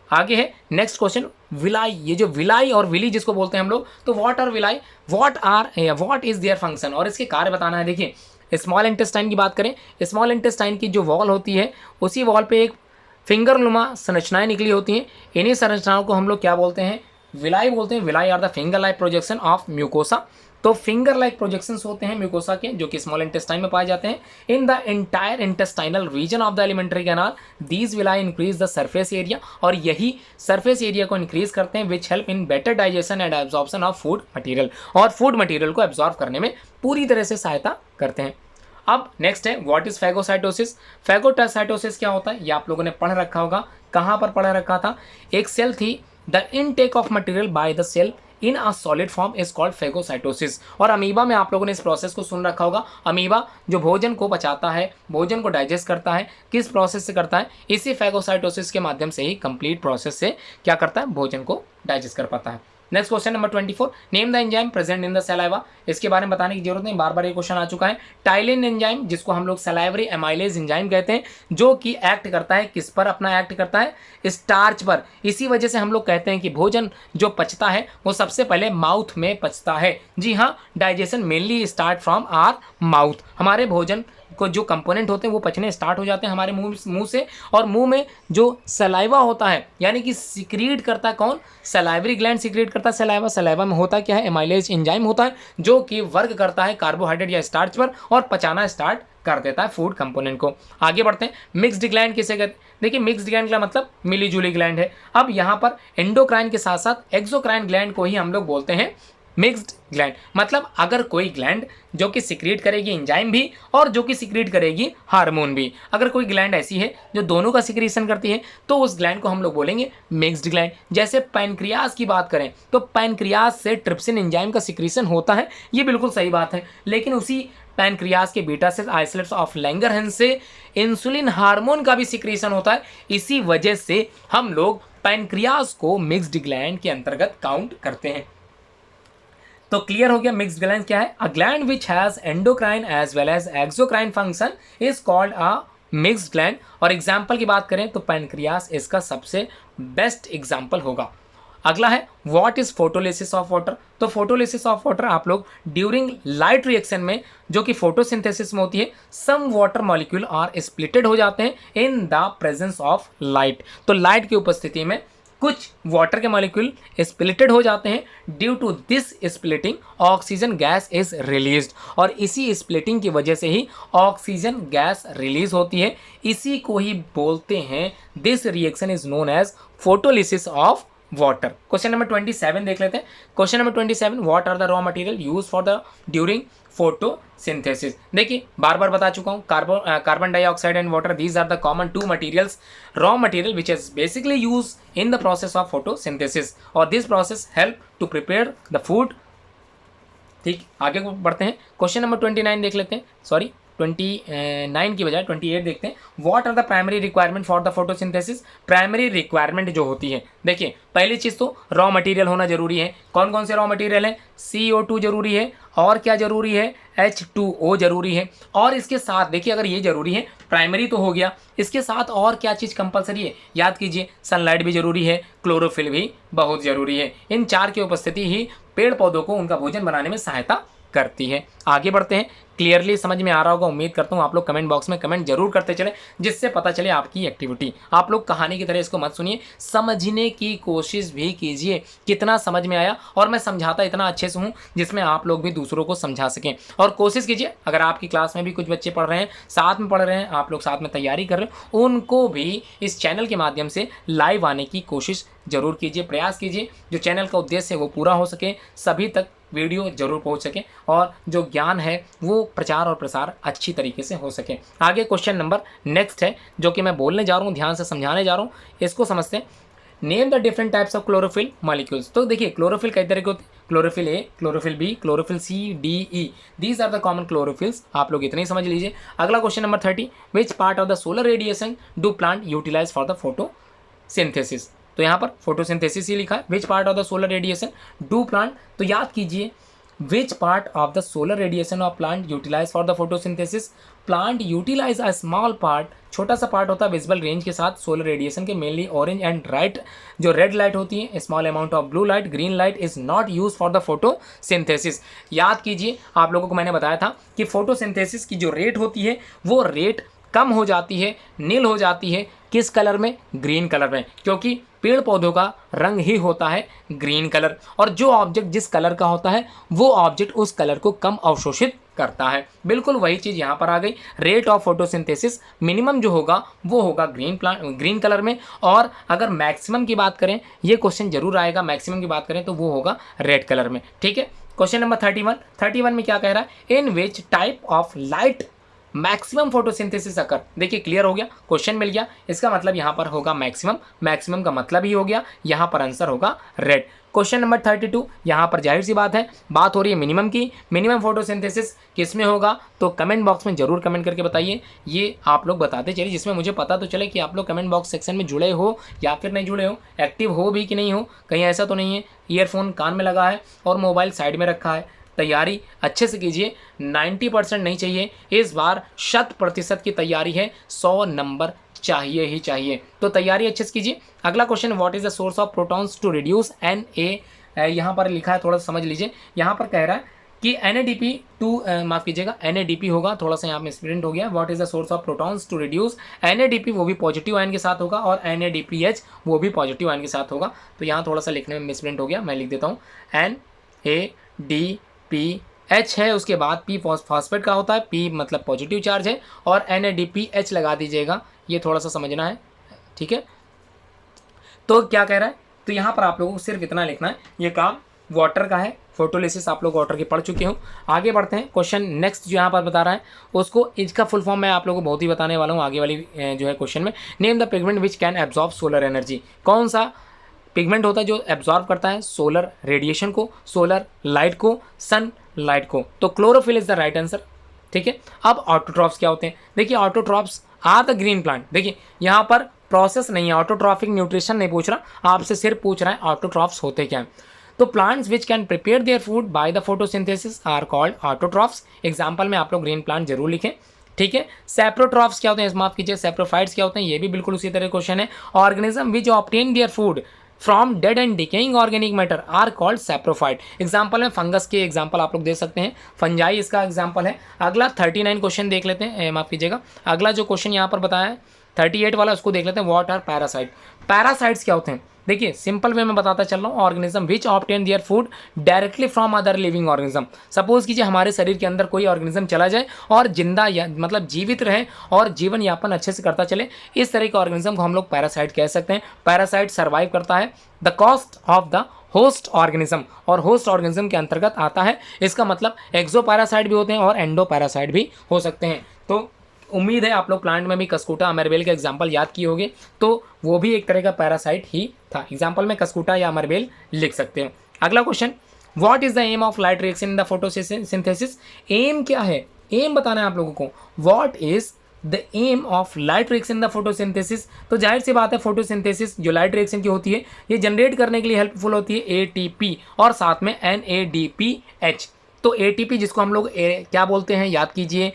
आगे है नेक्स्ट क्वेश्चन विलाई। ये जो विलाई और विली जिसको बोलते हैं हम लोग, तो what are villi, what is their function, और इसके कार्य बताना है। देखिए स्मॉल इंटेस्टाइन की बात करें, स्मॉल इंटेस्टाइन की जो वॉल होती है उसी वॉल पे एक फिंगर नुमा संरचनाएं निकली होती हैं। इन्हीं संरचनाओं को हम लोग क्या बोलते हैं? विलाई बोलते हैं। Villi are the finger like projection of mucosa. तो फिंगर लाइक प्रोजेक्शंस होते हैं म्यूकोसा के, जो कि स्मॉल इंटेस्टाइन में पाए जाते हैं। In the entire intestinal region of the alimentary canal these villi increase the surface area, और यही सरफेस एरिया को इंक्रीज करते हैं, which help in better digestion and absorption of food material, और फूड मटीरियल को एब्जॉर्व करने में पूरी तरह से सहायता करते हैं। अब नेक्स्ट है व्हाट इज फैगोसाइटोसिस। फैगोसाइटोसिस क्या होता है? ये आप लोगों ने पढ़ रखा होगा। कहाँ पर पढ़ रखा था? एक सेल थी, the intake of material by the cell in a solid form is called phagocytosis. और अमीबा में आप लोगों ने इस प्रोसेस को सुन रखा होगा। अमीबा जो भोजन को पचाता है, भोजन को डाइजेस्ट करता है, किस प्रोसेस से करता है? इसी फैगोसाइटोसिस के माध्यम से ही कंप्लीट प्रोसेस से क्या करता है? भोजन को डाइजेस्ट कर पाता है। Next question number 24, name the enzyme present in the saliva. इसके बारे में बताने की जरूरत नहीं, बार बार ये क्वेश्चन आ चुका है। टाइलिन एंजाइम, जिसको हम लोग सलाइवरी एमाइलेज एंजाइम कहते हैं, जो कि एक्ट करता है किस पर? अपना एक्ट करता है स्टार्च पर। इसी वजह से हम लोग कहते हैं कि भोजन जो पचता है वो सबसे पहले माउथ में पचता है। जी हाँ, digestion mainly start from are mouth. हमारे भोजन को जो कंपोनेंट होते हैं वो पचने स्टार्ट हो जाते हैं हमारे मुंह से, और मुंह में जो सलाइवा होता है, यानी कि सिक्रीट करता है कौन? सलाइवरी ग्लैंड सिक्रीट करता है सलाइवा। सलाइवा में होता क्या है? एमाइलेज एंजाइम होता है, जो कि वर्क करता है कार्बोहाइड्रेट या स्टार्च पर और पचाना स्टार्ट कर देता है फूड कंपोनेंट को। आगे बढ़ते हैं, मिक्स्ड ग्लैंड किसे कहते हैं? देखिए मिक्स्ड ग्लैंड का मतलब मिली जुली ग्लैंड है। अब यहाँ पर एंडोक्राइन के साथ साथ एक्सोक्राइन ग्लैंड को ही हम लोग बोलते हैं मिक्स्ड ग्लैंड। मतलब अगर कोई ग्लैंड जो कि सिक्रीट करेगी एंजाइम भी और जो कि सिक्रीट करेगी हार्मोन भी, अगर कोई ग्लैंड ऐसी है जो दोनों का सिक्रीशन करती है, तो उस ग्लैंड को हम लोग बोलेंगे मिक्स्ड ग्लैंड। जैसे पैनक्रियास की बात करें तो पैनक्रियास से ट्रिप्सिन एंजाइम का सिक्रीशन होता है, ये बिल्कुल सही बात है, लेकिन उसी पैनक्रियास के beta cells isolates of Langerhans से इंसुलिन हार्मोन का भी सिक्रीशन होता है। इसी वजह से हम लोग पैनक्रियास को मिक्स्ड ग्लैंड के अंतर्गत काउंट करते हैं। तो क्लियर हो गया मिक्स्ड ग्लैंड क्या है? A gland which has endocrine as well as exocrine function is called a mixed gland. और एग्जाम्पल की बात करें तो पैनक्रियास इसका सबसे बेस्ट एग्जाम्पल होगा। अगला है what is photolysis of water. तो फोटोलिसिस ऑफ वाटर आप लोग ड्यूरिंग लाइट रिएक्शन में, जो कि फोटोसिंथेसिस में होती है, some water molecule are splitted हो जाते हैं in the presence of light. तो लाइट की उपस्थिति में कुछ वाटर के मॉलिक्यूल स्प्लिटेड हो जाते हैं। Due to this splitting oxygen gas is released, और इसी स्प्लिटिंग की वजह से ही ऑक्सीजन गैस रिलीज होती है। इसी को ही बोलते हैं, this reaction is known as photolysis of water. Question number 27 देख लेते हैं। Question number 27, what are the raw material use for the during photosynthesis. देखिए बार बार बता चुका हूँ, carbon dioxide and water, these are the common two materials, raw material which is basically use in the process of photosynthesis, और this process help to prepare the food. ठीक, आगे बढ़ते हैं। क्वेश्चन नंबर 29 देख लेते हैं, सॉरी 29 की बजाय 28 देखते हैं। What are the primary requirement for the photosynthesis. Primary requirement जो होती है, देखिए पहली चीज़ तो रॉ मटेरियल होना जरूरी है। कौन कौन से रॉ मटेरियल है? CO2 जरूरी है, और क्या जरूरी है? H2O जरूरी है। और इसके साथ देखिए, अगर ये जरूरी है, प्राइमरी तो हो गया, इसके साथ और क्या चीज़ कंपलसरी है? याद कीजिए, सनलाइट भी जरूरी है, क्लोरोफिल भी बहुत जरूरी है। इन चार की उपस्थिति ही पेड़ पौधों को उनका भोजन बनाने में सहायता करती है। आगे बढ़ते हैं। क्लियरली समझ में आ रहा होगा, उम्मीद करता हूँ आप लोग कमेंट बॉक्स में कमेंट जरूर करते चले, जिससे पता चले आपकी एक्टिविटी। आप लोग कहानी की तरह इसको मत सुनिए, समझने की कोशिश भी कीजिए कितना समझ में आया। और मैं समझाता इतना अच्छे से हूँ जिसमें आप लोग भी दूसरों को समझा सकें। और कोशिश कीजिए, अगर आपकी क्लास में भी कुछ बच्चे पढ़ रहे हैं, साथ में पढ़ रहे हैं, आप लोग साथ में तैयारी कर रहे हैं, उनको भी इस चैनल के माध्यम से लाइव आने की कोशिश जरूर कीजिए, प्रयास कीजिए। जो चैनल का उद्देश्य है वो पूरा हो सके, सभी तक वीडियो जरूर पहुंच सके, और जो ज्ञान है वो प्रचार और प्रसार अच्छी तरीके से हो सके। आगे क्वेश्चन नंबर नेक्स्ट है, जो कि मैं बोलने जा रहा हूँ, ध्यान से समझाने जा रहा हूँ, इसको समझते हैं। Name the different types of chlorophyll molecules. तो देखिए क्लोरोफिल कई तरह के होते हैं, chlorophyll A, chlorophyll B, chlorophyll C, D, E, these are the common chlorophylls. आप लोग इतने ही समझ लीजिए। अगला question number 30, which part of the solar radiation do plant utilize for the photosynthesis. तो यहाँ पर फोटोसिंथेसिस ही लिखा है, which part of the solar radiation do plant. तो याद कीजिए, which part of the solar radiation of plant utilize for the photosynthesis. Plant utilize a small part, छोटा सा पार्ट होता है विजिबल रेंज के साथ सोलर रेडिएशन के, मेनली ऑरेंज एंड राइट, जो रेड लाइट होती है, small amount of blue light, green light is not use for the photosynthesis. याद कीजिए, आप लोगों को मैंने बताया था कि फोटोसिंथेसिस की जो रेट होती है वो रेट कम हो जाती है, नील हो जाती है, किस कलर में, ग्रीन कलर में, क्योंकि पेड़ पौधों का रंग ही होता है ग्रीन कलर, और जो ऑब्जेक्ट जिस कलर का होता है वो ऑब्जेक्ट उस कलर को कम अवशोषित करता है। बिल्कुल वही चीज़ यहाँ पर आ गई। रेट ऑफ फोटोसिंथेसिस मिनिमम जो होगा वो होगा ग्रीन कलर में, और अगर मैक्सिमम की बात करें, ये क्वेश्चन जरूर आएगा, मैक्सिमम की बात करें तो वो होगा रेड कलर में। ठीक है, क्वेश्चन नंबर 31 में क्या कह रहा है, in which type of light maximum photosynthesis occur. देखिए क्लियर हो गया, क्वेश्चन मिल गया, इसका मतलब यहाँ पर होगा मैक्सिमम, मैक्सिमम का मतलब ही हो गया, यहाँ पर आंसर होगा रेड। क्वेश्चन नंबर 32, यहाँ पर जाहिर सी बात है, बात हो रही है मिनिमम की। मिनिमम फोटोसिंथेसिस किस में होगा, तो कमेंट बॉक्स में जरूर कमेंट करके बताइए, ये आप लोग बताते चलिए, जिसमें मुझे पता तो चले कि आप लोग कमेंट बॉक्स सेक्शन में जुड़े हो या फिर नहीं जुड़े हो, एक्टिव हो भी कि नहीं हो, कहीं ऐसा तो नहीं है ईयरफोन कान में लगा है और मोबाइल साइड में रखा है। तैयारी अच्छे से कीजिए, 90% नहीं चाहिए, इस बार 100% की तैयारी है, 100 नंबर चाहिए ही चाहिए, तो तैयारी अच्छे से कीजिए। अगला question, what is the source of protons to reduce Na, यहाँ पर लिखा है, थोड़ा सा समझ लीजिए। यहाँ पर कह रहा है कि NADP टू, माफ कीजिएगा NADP होगा, थोड़ा सा यहाँ में स्प्रिंट हो गया। What is the source of protons to reduce NADP, वो भी पॉजिटिव आयन के साथ होगा, और NADPH वो भी पॉजिटिव आयन के साथ होगा। तो यहाँ थोड़ा सा लिखने में मिसप्रिंट हो गया, मैं लिख देता हूँ NADPH है, उसके बाद P फॉस्फेट का होता है, P मतलब पॉजिटिव चार्ज है, और NADPH लगा दीजिएगा, ये थोड़ा सा समझना है। ठीक है, तो क्या कह रहा है, तो यहाँ पर आप लोगों को सिर्फ इतना लिखना है, ये काम वाटर का है, फोटोलिसिस आप लोग वाटर की पढ़ चुके हो। आगे बढ़ते हैं, क्वेश्चन नेक्स्ट जो यहाँ पर बता रहा है उसको, इसका फुल फॉर्म मैं आप लोगों को बहुत ही बताने वाला हूँ आगे वाली जो है क्वेश्चन में। Name the pigment which can absorb solar energy. कौन सा पिगमेंट होता है जो एब्जॉर्ब करता है सोलर रेडिएशन को, सोलर लाइट को, सन लाइट को, तो chlorophyll is the right answer. ठीक है, अब ऑटोट्रॉफ्स क्या होते हैं, देखिए autotrophs are the green plant. देखिए यहाँ पर प्रोसेस नहीं है, ऑटोट्रॉफिक न्यूट्रिशन नहीं पूछ रहा, आपसे सिर्फ पूछ रहा है ऑटोट्रॉफ्स होते क्या हैं। तो plants which can prepare their food by the photosynthesis are called autotrophs. Example में आप लोग ग्रीन प्लांट जरूर लिखें। ठीक है, सेप्रोट्रॉफ्स क्या होते हैं, माफ कीजिए सेप्रोफाइट्स क्या होते हैं, ये भी बिल्कुल उसी तरह क्वेश्चन है। Organism which obtain their food from dead and decaying organic matter are called saprophyte. Example में फंगस के एग्जाम्पल आप लोग दे सकते हैं, फंजाई इसका एग्जाम्पल है। अगला 39 क्वेश्चन देख लेते हैं, माफ कीजिएगा, अगला जो क्वेश्चन यहाँ पर बताया है 38 वाला, उसको देख लेते हैं। What are parasite. पैरासाइट्स क्या होते हैं, देखिए सिंपल वे में बताता चल रहा हूँ, organism which obtain their food directly from other living organism. Suppose कीजिए हमारे शरीर के अंदर कोई ऑर्गेनिज्म चला जाए और जिंदा या मतलब जीवित रहे और जीवन यापन अच्छे से करता चले, इस तरह के ऑर्गेनिज्म को हम लोग पैरासाइट कह सकते हैं। पैरासाइट सर्वाइव करता है the cost of the host organism, और होस्ट ऑर्गेनिज्म के अंतर्गत आता है, इसका मतलब एक्सो पैरासाइट भी होते हैं और एंडो पैरासाइट भी हो सकते हैं। तो उम्मीद है आप लोग प्लांट में भी कस्कूटा अमरबेल का एग्जाम्पल याद किए होंगे, तो वो भी एक तरह का पैरासाइट ही था। एग्जाम्पल में कस्कूटा या अमरबेल लिख सकते हैं। अगला question, what is the aim of light reaction in the photosynthesis. Aim क्या है, एम बताना है आप लोगों को। What is the aim of light reaction in the photosynthesis. तो जाहिर सी बात है फोटोसिंथेसिस जो लाइट रिएक्शन की होती है ये जनरेट करने के लिए हेल्पफुल होती है ATP और साथ में NADPH। तो ATP जिसको हम लोग क्या बोलते हैं, याद कीजिए,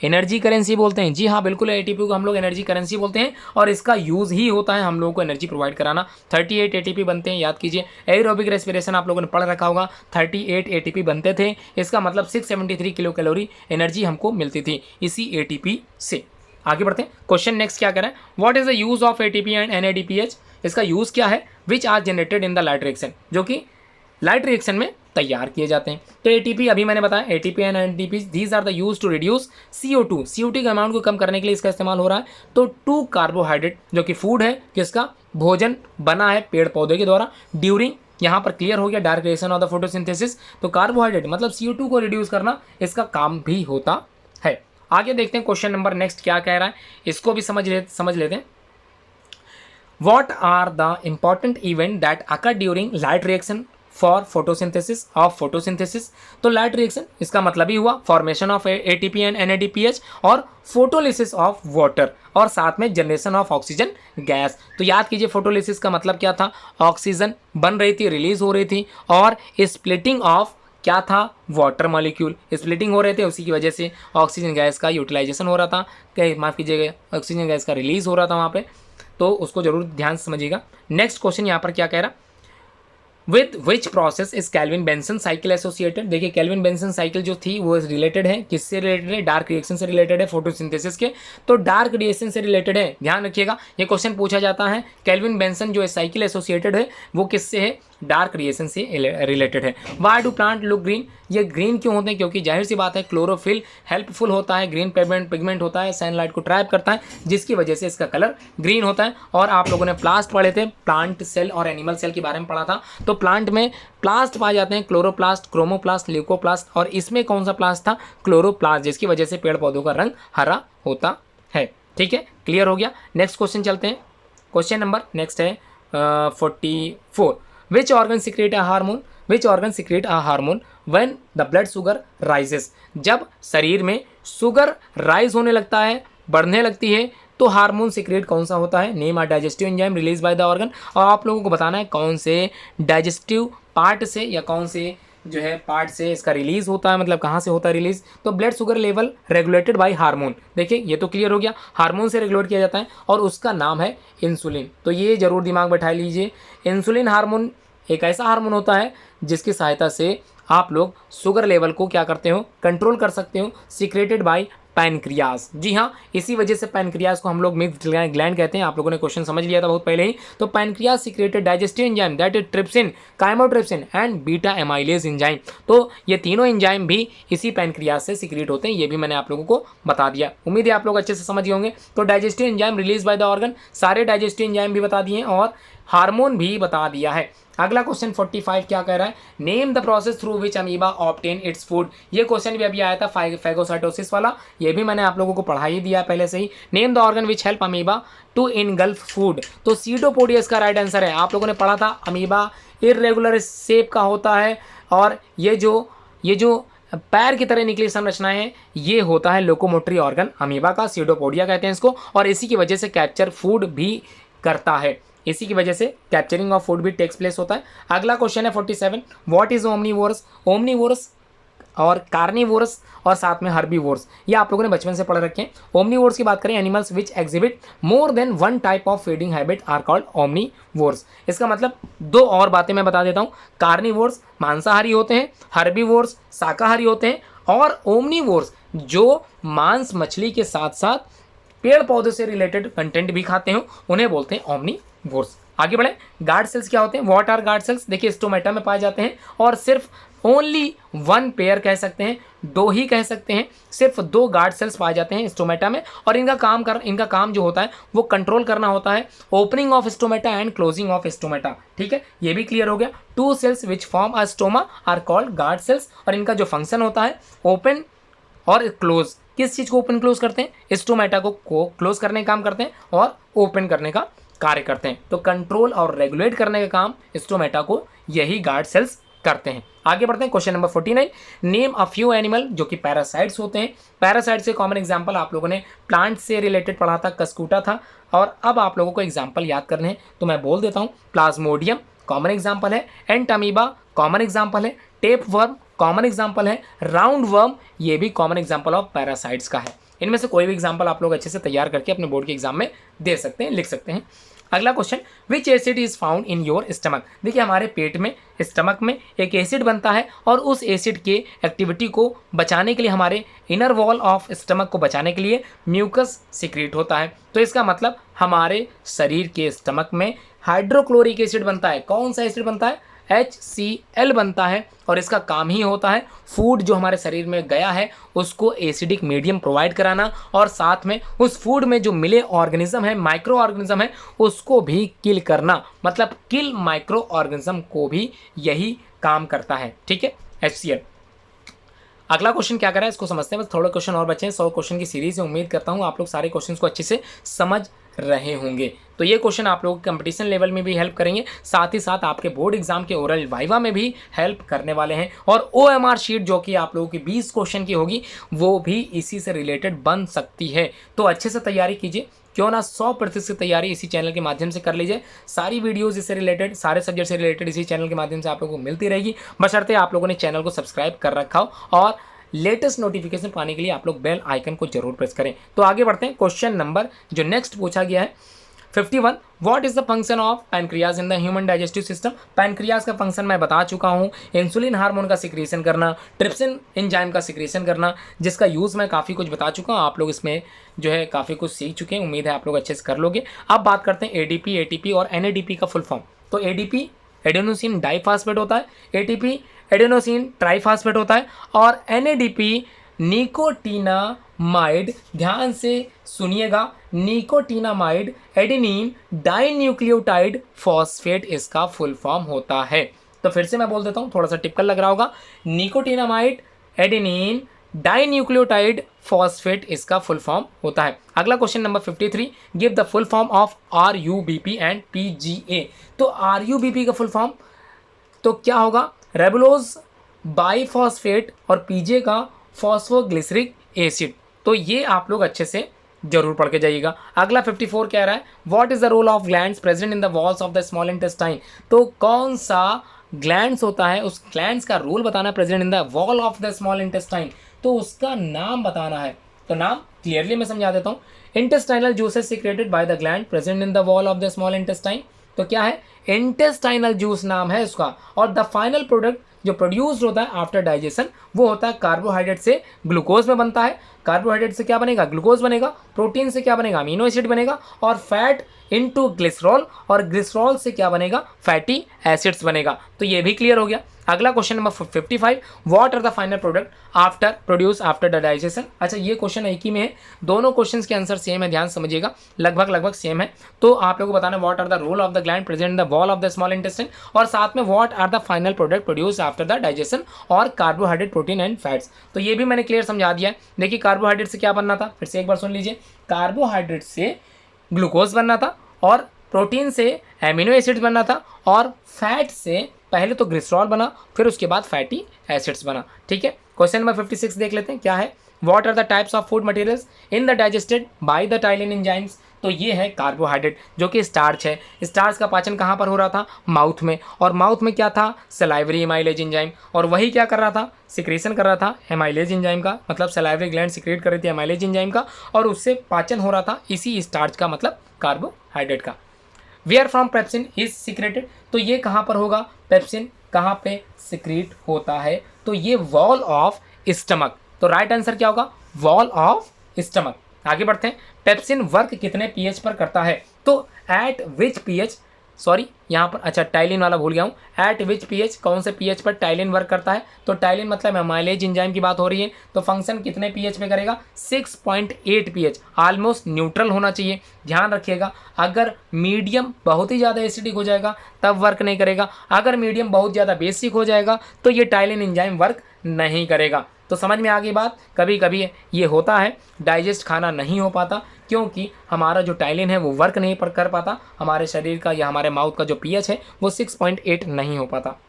एनर्जी करेंसी बोलते हैं। जी हाँ बिल्कुल, ATP को हम लोग एनर्जी करेंसी बोलते हैं और इसका यूज़ ही होता है हम लोगों को एनर्जी प्रोवाइड कराना। 38 ATP बनते हैं, याद कीजिए। एरोबिक रेस्पिरेशन आप लोगों ने पढ़ रखा होगा, 38 ATP बनते थे, इसका मतलब 673 किलो कैलोरी एनर्जी हमको मिलती थी इसी ATP से। आगे बढ़ते हैं, क्वेश्चन नेक्स्ट क्या कह रहा है, what is the use of ATP and NADPH। इसका यूज़ क्या है, which are generated in the light reaction, जो कि लाइट रिएक्शन में तैयार किए जाते हैं। तो ATP अभी मैंने बताया, ATP and NADP these are the use to reduce CO2। CO2 के अमाउंट को कम करने के लिए इसका इस्तेमाल हो रहा है। तो 2 कार्बोहाइड्रेट जो कि फूड है, किसका, भोजन बना है पेड़ पौधे के द्वारा ड्यूरिंग, यहाँ पर क्लियर हो गया, direct reaction of the photosynthesis. तो कार्बोहाइड्रेट मतलब CO2 को रिड्यूस करना इसका काम भी होता है। आगे देखते हैं क्वेश्चन नंबर नेक्स्ट क्या कह रहा है, इसको भी समझ लेते हैं। What are the important event that occur during light reaction for photosynthesis of photosynthesis? तो लाइट रिएक्शन इसका मतलब ही हुआ formation of ATP and NADPH और फोटोलिसिस ऑफ वाटर और साथ में जनरेशन ऑफ ऑक्सीजन गैस। तो याद कीजिए फोटोलिसिस का मतलब क्या था, ऑक्सीजन बन रही थी, रिलीज हो रही थी, और स्प्लिटिंग ऑफ क्या था, वाटर मॉलिक्यूल स्प्लिटिंग हो रहे थे, उसी की वजह से ऑक्सीजन गैस का यूटिलाइजेशन हो रहा था, माफ़ कीजिएगा, ऑक्सीजन गैस का रिलीज हो रहा था वहाँ पे। तो उसको जरूर ध्यान से समझिएगा। नेक्स्ट क्वेश्चन यहाँ पर क्या कह रहा, with which process is Calvin Benson cycle associated? देखिए कैल्विन बेंसन साइकिल जो थी वो रिलेटेड है, किससे रिलेटेड है, डार्क रिएक्शन से रिलेटेड है, फोटोसिंथेसिस के। तो डार्क रिएक्शन से रिलेटेड है, ध्यान रखिएगा, ये क्वेश्चन पूछा जाता है। कैल्विन बेंसन जो साइकिल एसोसिएटेड है वो किससे है, डार्क रिएक्शन से रिलेटेड है। Why do plant look green? ये ग्रीन क्यों होते हैं, क्योंकि जाहिर सी बात है क्लोरोफिल हेल्पफुल होता है, ग्रीन पिगमेंट होता है, सनलाइट को ट्रैप करता है, जिसकी वजह से इसका कलर ग्रीन होता है। और आप लोगों ने प्लास्ट पढ़े थे, प्लांट सेल और एनिमल सेल के बारे में पढ़ा था। तो प्लांट में प्लास्ट पाए जाते हैं, क्लोरोप्लास्ट, क्रोमोप्लास्ट, ल्यूकोप्लास्ट, और इसमें कौन सा प्लास्ट था, क्लोरोप्लास्ट, जिसकी वजह से पेड़ पौधों का रंग हरा होता है। ठीक है, क्लियर हो गया। नेक्स्ट क्वेश्चन चलते हैं। क्वेश्चन नंबर नेक्स्ट है 44। Which organ secrete a hormone? Which organ secrete a hormone when the blood sugar rises? जब शरीर में शुगर राइज होने लगता है, बढ़ने लगती है, तो हार्मोन सिक्रेट कौन सा होता है? Name are digestive enzyme release by the organ. और आप लोगों को बताना है कौन से डाइजेस्टिव पार्ट से या कौन से जो है पार्ट से इसका रिलीज होता है, मतलब कहाँ से होता है रिलीज। तो blood sugar level regulated by hormone, देखिए ये तो क्लियर हो गया, हार्मोन से रेगुलेट किया जाता है और उसका नाम है इंसुलिन। तो ये जरूर दिमाग बैठा लीजिए, इंसुलिन हार्मोन एक ऐसा हार्मोन होता है जिसकी सहायता से आप लोग शुगर लेवल को क्या करते हो, कंट्रोल कर सकते हो, सिक्रेटेड बाय पैनक्रियाज। जी हाँ, इसी वजह से पैनक्रियाज को हम लोग मिक्स्ड ग्लैंड कहते हैं। आप लोगों ने क्वेश्चन समझ लिया था बहुत पहले ही। तो pancreas secreted digestive enzyme that is trypsin, chymotrypsin and beta amylase enzyme. तो ये तीनों एंजाइम भी इसी पैनक्रियाज से सिक्रेट होते हैं, ये भी मैंने आप लोगों को बता दिया। उम्मीद है आप लोग अच्छे से समझ गए होंगे। तो digestive enzyme release by the organ, सारे डाइजेस्टिव एंजाइम भी बता दिए और हार्मोन भी बता दिया है। अगला क्वेश्चन 45 क्या कह रहा है, name the process through which amoeba obtain its food. ये क्वेश्चन भी अभी आया था फैगोसाइटोसिस वाला, ये भी मैंने आप लोगों को पढ़ा ही दिया पहले से ही। Name the organ which help amoeba to engulf food. तो सीडोपोडिया इसका राइट आंसर है। आप लोगों ने पढ़ा था अमीबा इर्रेगुलर शेप का होता है और ये जो पैर की तरह निकली संरचनाएं हैं, ये होता है लोकोमोटरी ऑर्गन अमीबा का, सीडोपोडिया कहते हैं इसको, और इसी की वजह से कैप्चर फूड भी करता है, इसी की वजह से कैप्चरिंग ऑफ फूड भी टेक्स प्लेस होता है। अगला क्वेश्चन है 47, व्हाट इज ओमनीवोरस? ओमनीवोरस और कार्निवोरस और साथ में हर्बीवोरस, ये आप लोगों ने बचपन से पढ़ रखे हैं। ओमनीवोरस की बात करें, animals which exhibit more than one type of feeding habit are called omnivorous. इसका मतलब दो और बातें मैं बता देता हूँ, कार्निवोरस मांसाहारी होते हैं, हर्बीवोरस शाकाहारी होते हैं, और ओमनीवोरस जो मांस मछली के साथ साथ पेड़ पौधे से रिलेटेड कंटेंट भी खाते हैं, उन्हें बोलते हैं ओमनीवोरस। आगे बढ़े, गार्ड सेल्स क्या होते हैं? What are guard cells? देखिए स्टोमेटा में पाए जाते हैं और सिर्फ ओनली वन पेयर कह सकते हैं, दो ही कह सकते हैं, सिर्फ दो गार्ड सेल्स पाए जाते हैं स्टोमेटा में, और इनका काम जो होता है वो कंट्रोल करना होता है opening of stomata and closing of stomata. ठीक है, ये भी क्लियर हो गया। Two cells which form a stoma are called guard cells, और इनका जो फंक्शन होता है ओपन और क्लोज, किस चीज़ को ओपन क्लोज करते हैं? स्टोमेटा को क्लोज करने का काम करते हैं और ओपन करने का कार्य करते हैं। तो कंट्रोल और रेगुलेट करने का काम स्टोमेटा को यही गार्ड सेल्स करते हैं। आगे बढ़ते हैं, question number 49, name a few animal जो कि पैरासाइट्स होते हैं। पैरासाइट से कॉमन एग्जांपल आप लोगों ने प्लांट से रिलेटेड पढ़ा था, कस्कूटा था, और अब आप लोगों को एग्जांपल याद करने हैं तो मैं बोल देता हूँ। प्लाज्मोडियम कॉमन एग्जांपल है, एंटमीबा कॉमन एग्जांपल है, टेप वर्म कॉमन एग्जांपल है, राउंड वर्म ये भी कॉमन एग्जांपल ऑफ पैरासाइट्स का है। इनमें से कोई भी एग्जांपल आप लोग अच्छे से तैयार करके अपने बोर्ड के एग्जाम में दे सकते हैं, लिख सकते हैं। अगला question, which acid is found in your stomach? देखिए हमारे पेट में, स्टमक में एक एसिड बनता है और उस एसिड के एक्टिविटी को बचाने के लिए, हमारे इनर वॉल ऑफ स्टमक को बचाने के लिए म्यूकस सिक्रीट होता है। तो इसका मतलब हमारे शरीर के स्टमक में हाइड्रोक्लोरिक एसिड बनता है। कौन सा एसिड बनता है? HCl बनता है, और इसका काम ही होता है फूड जो हमारे शरीर में गया है उसको एसिडिक मीडियम प्रोवाइड कराना, और साथ में उस फूड में जो मिले ऑर्गेनिज्म है, माइक्रो ऑर्गेनिज्म है, उसको भी किल करना, मतलब किल माइक्रो ऑर्गेनिज्म को भी यही काम करता है। ठीक है, HCl। अगला क्वेश्चन क्या कर रहा है इसको समझते हैं, बस थोड़े क्वेश्चन और बचे हैं। 100 क्वेश्चन की सीरीज है, उम्मीद करता हूँ आप लोग सारे क्वेश्चन को अच्छे से समझ रहे होंगे। तो ये क्वेश्चन आप लोगों के कंपटीशन लेवल में भी हेल्प करेंगे, साथ ही साथ आपके बोर्ड एग्जाम के ओरल वाइवा में भी हेल्प करने वाले हैं। और OMR शीट जो कि आप लोगों की 20 क्वेश्चन की होगी वो भी इसी से रिलेटेड बन सकती है। तो अच्छे से तैयारी कीजिए, क्यों ना 100% तैयारी इसी चैनल के माध्यम से कर लीजिए। सारी वीडियोस इससे रिलेटेड, सारे सब्जेक्ट से रिलेटेड इसी चैनल के माध्यम से आप लोगों को मिलती रहेगी, बशर्ते आप लोगों ने चैनल को सब्सक्राइब कर रखा हो और लेटेस्ट नोटिफिकेशन पाने के लिए आप लोग बेल आइकन को जरूर प्रेस करें। तो आगे बढ़ते हैं, क्वेश्चन नंबर जो नेक्स्ट पूछा गया है 51, what is the function of pancreas in the human digestive system. Pancreas का फंक्शन मैं बता चुका हूं, इंसुलिन हार्मोन का सिक्रीशन करना, ट्रिप्सिन एंजाइम का सिक्रीशन करना, जिसका यूज़ मैं काफ़ी कुछ बता चुका हूं। आप लोग इसमें जो है काफ़ी कुछ सीख चुके हैं, उम्मीद है आप लोग अच्छे से कर लोगे। अब बात करते हैं ADP, ATP और NADP का फुल फॉर्म। तो ADP एडेनोसिन डाइफास्फेट होता है, ATP एडेनोसिन ट्राइफास्फेट होता है और NADP निकोटीनामाइड, ध्यान से सुनिएगा, निकोटीनामाइड एडेनिन डाइन्यूक्लियोटाइड फॉस्फेट इसका फुल फॉर्म होता है। तो फिर से मैं बोल देता हूं, थोड़ा सा टिपिकल लग रहा होगा, निकोटीनामाइड एडेनिन डाइन्यूक्लियोटाइड फॉस्फेट इसका फुल फॉर्म होता है। अगला question number 53, give the full form of RUBP and PGA। तो RUBP का फुल फॉर्म तो क्या होगा, रेबुलोज बाइफॉस्फेट और PGA का फॉस्फोग्लिसरिक एसिड। तो ये आप लोग अच्छे से जरूर पढ़ के जाइएगा। अगला 54 कह रहा है, what is the role of glands present in the walls of the small intestine. तो कौन सा ग्लैंड्स होता है, उस ग्लैंड्स का रोल बताना present in the wall of the small intestine, तो उसका नाम बताना है। तो नाम क्लियरली मैं समझा देता हूँ, intestinal juices secreted by the gland present in the wall of the small intestine. तो क्या है, इंटेस्टाइनल जूस नाम है उसका। और द फाइनल प्रोडक्ट जो प्रोड्यूस्ड होता है आफ्टर डाइजेशन वो होता है कार्बोहाइड्रेट से ग्लूकोज में बनता है। कार्बोहाइड्रेट से क्या बनेगा, ग्लूकोज बनेगा। प्रोटीन से क्या बनेगा, अमीनो एसिड बनेगा। और फैट इनटू ग्लिसरॉल, और ग्लिसरॉल से क्या बनेगा, फैटी एसिड्स बनेगा। तो ये भी क्लियर हो गया। अगला question number 55, what are the final product after produce after the digestion. अच्छा, ये क्वेश्चन एक ही में है, दोनों क्वेश्चंस के आंसर सेम है, ध्यान समझिएगा, लगभग सेम है। तो आप लोगों को बताना what are the role of the gland present in the wall of the small intestine, और साथ में what are the final product produce after the digestion, और कार्बोहाइड्रेट, प्रोटीन एंड फैट्स। तो ये भी मैंने क्लियर समझा दिया है। देखिए, कार्बोहाइड्रेट से क्या बनना था, फिर से एक बार सुन लीजिए, कार्बोहाइड्रेट से ग्लूकोज बनना था, और प्रोटीन से एमिनो एसिड्स बनना था, और फैट से पहले तो ग्लिसरॉल बना, फिर उसके बाद फैटी एसिड्स बना। ठीक है, क्वेश्चन नंबर 56 देख लेते हैं, क्या है, what are the types of food materials in the digested by the ptyalin enzymes. तो ये है कार्बोहाइड्रेट जो कि स्टार्च है। स्टार्च का पाचन कहाँ पर हो रहा था, माउथ में, और माउथ में क्या था, सलाइवरी एमाइलेज एंजाइम, और वही क्या कर रहा था, सिक्रेशन कर रहा था एमाइलेज एंजाइम का, मतलब सलाइवरी ग्लैंड सिक्रेट कर रही थी एमाइलेज एंजाइम का, और उससे पाचन हो रहा था इसी स्टार्च का, मतलब कार्बोहाइड्रेट का। Where from pepsin is secreted, तो ये कहाँ पर होगा, पेप्सिन कहाँ पे सिक्रेट होता है, तो ये वॉल ऑफ स्टमक। तो राइट आंसर क्या होगा, वॉल ऑफ स्टमक। आगे बढ़ते हैं, पेप्सिन वर्क कितने pH पर करता है, तो एट विच pH, सॉरी यहाँ पर, अच्छा टाइलिन वाला भूल गया हूँ, एट विच pH, कौन से pH पर टाइलिन वर्क करता है। तो टाइलिन मतलब एमाइलेज एंजाइम की बात हो रही है, तो फंक्शन कितने pH पे करेगा, 6.8 pH, ऑलमोस्ट न्यूट्रल होना चाहिए। ध्यान रखिएगा, अगर मीडियम बहुत ही ज़्यादा एसिडिक हो जाएगा तब वर्क नहीं करेगा, अगर मीडियम बहुत ज़्यादा बेसिक हो जाएगा तो ये टाइलिन एंजाइम वर्क नहीं करेगा। तो समझ में आ गई बात, कभी कभी ये होता है, डाइजेस्ट खाना नहीं हो पाता क्योंकि हमारा जो टाइलिन है वो वर्क नहीं कर पाता, हमारे शरीर का या हमारे माउथ का जो pH है वो 6.8 नहीं हो पाता।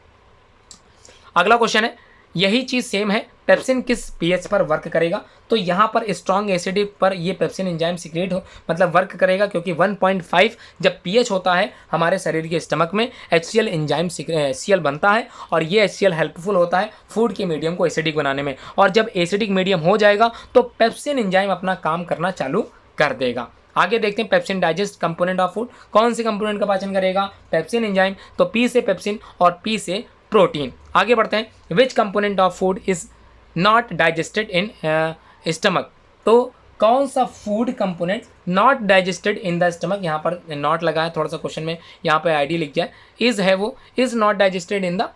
अगला क्वेश्चन है, यही चीज़ सेम है, पेप्सिन किस pH पर वर्क करेगा, तो यहाँ पर स्ट्रॉन्ग एसिडिक पर ये पेप्सिन एंजाइम सीक्रेट हो मतलब वर्क करेगा, क्योंकि 1.5 जब pH होता है हमारे शरीर के स्टमक में HCl एंजाइम HCl बनता है, और ये HCl हेल्पफुल होता है फूड के मीडियम को एसिडिक बनाने में, और जब एसिडिक मीडियम हो जाएगा तो पेप्सिन एंजाइम अपना काम करना चालू कर देगा। आगे देखते हैं, pepsin digest component of food, कौन से कंपोनेंट का पाचन करेगा, पेप्सिन एंजाइम। तो P से पेप्सिन और P से प्रोटीन। आगे बढ़ते हैं, विच component of food is not digested in stomach, तो कौन सा food component not digested in the stomach, यहाँ पर नॉट लगा है, थोड़ा सा क्वेश्चन में यहाँ पे आईडी लिख जाए, इज है वो, is not digested in the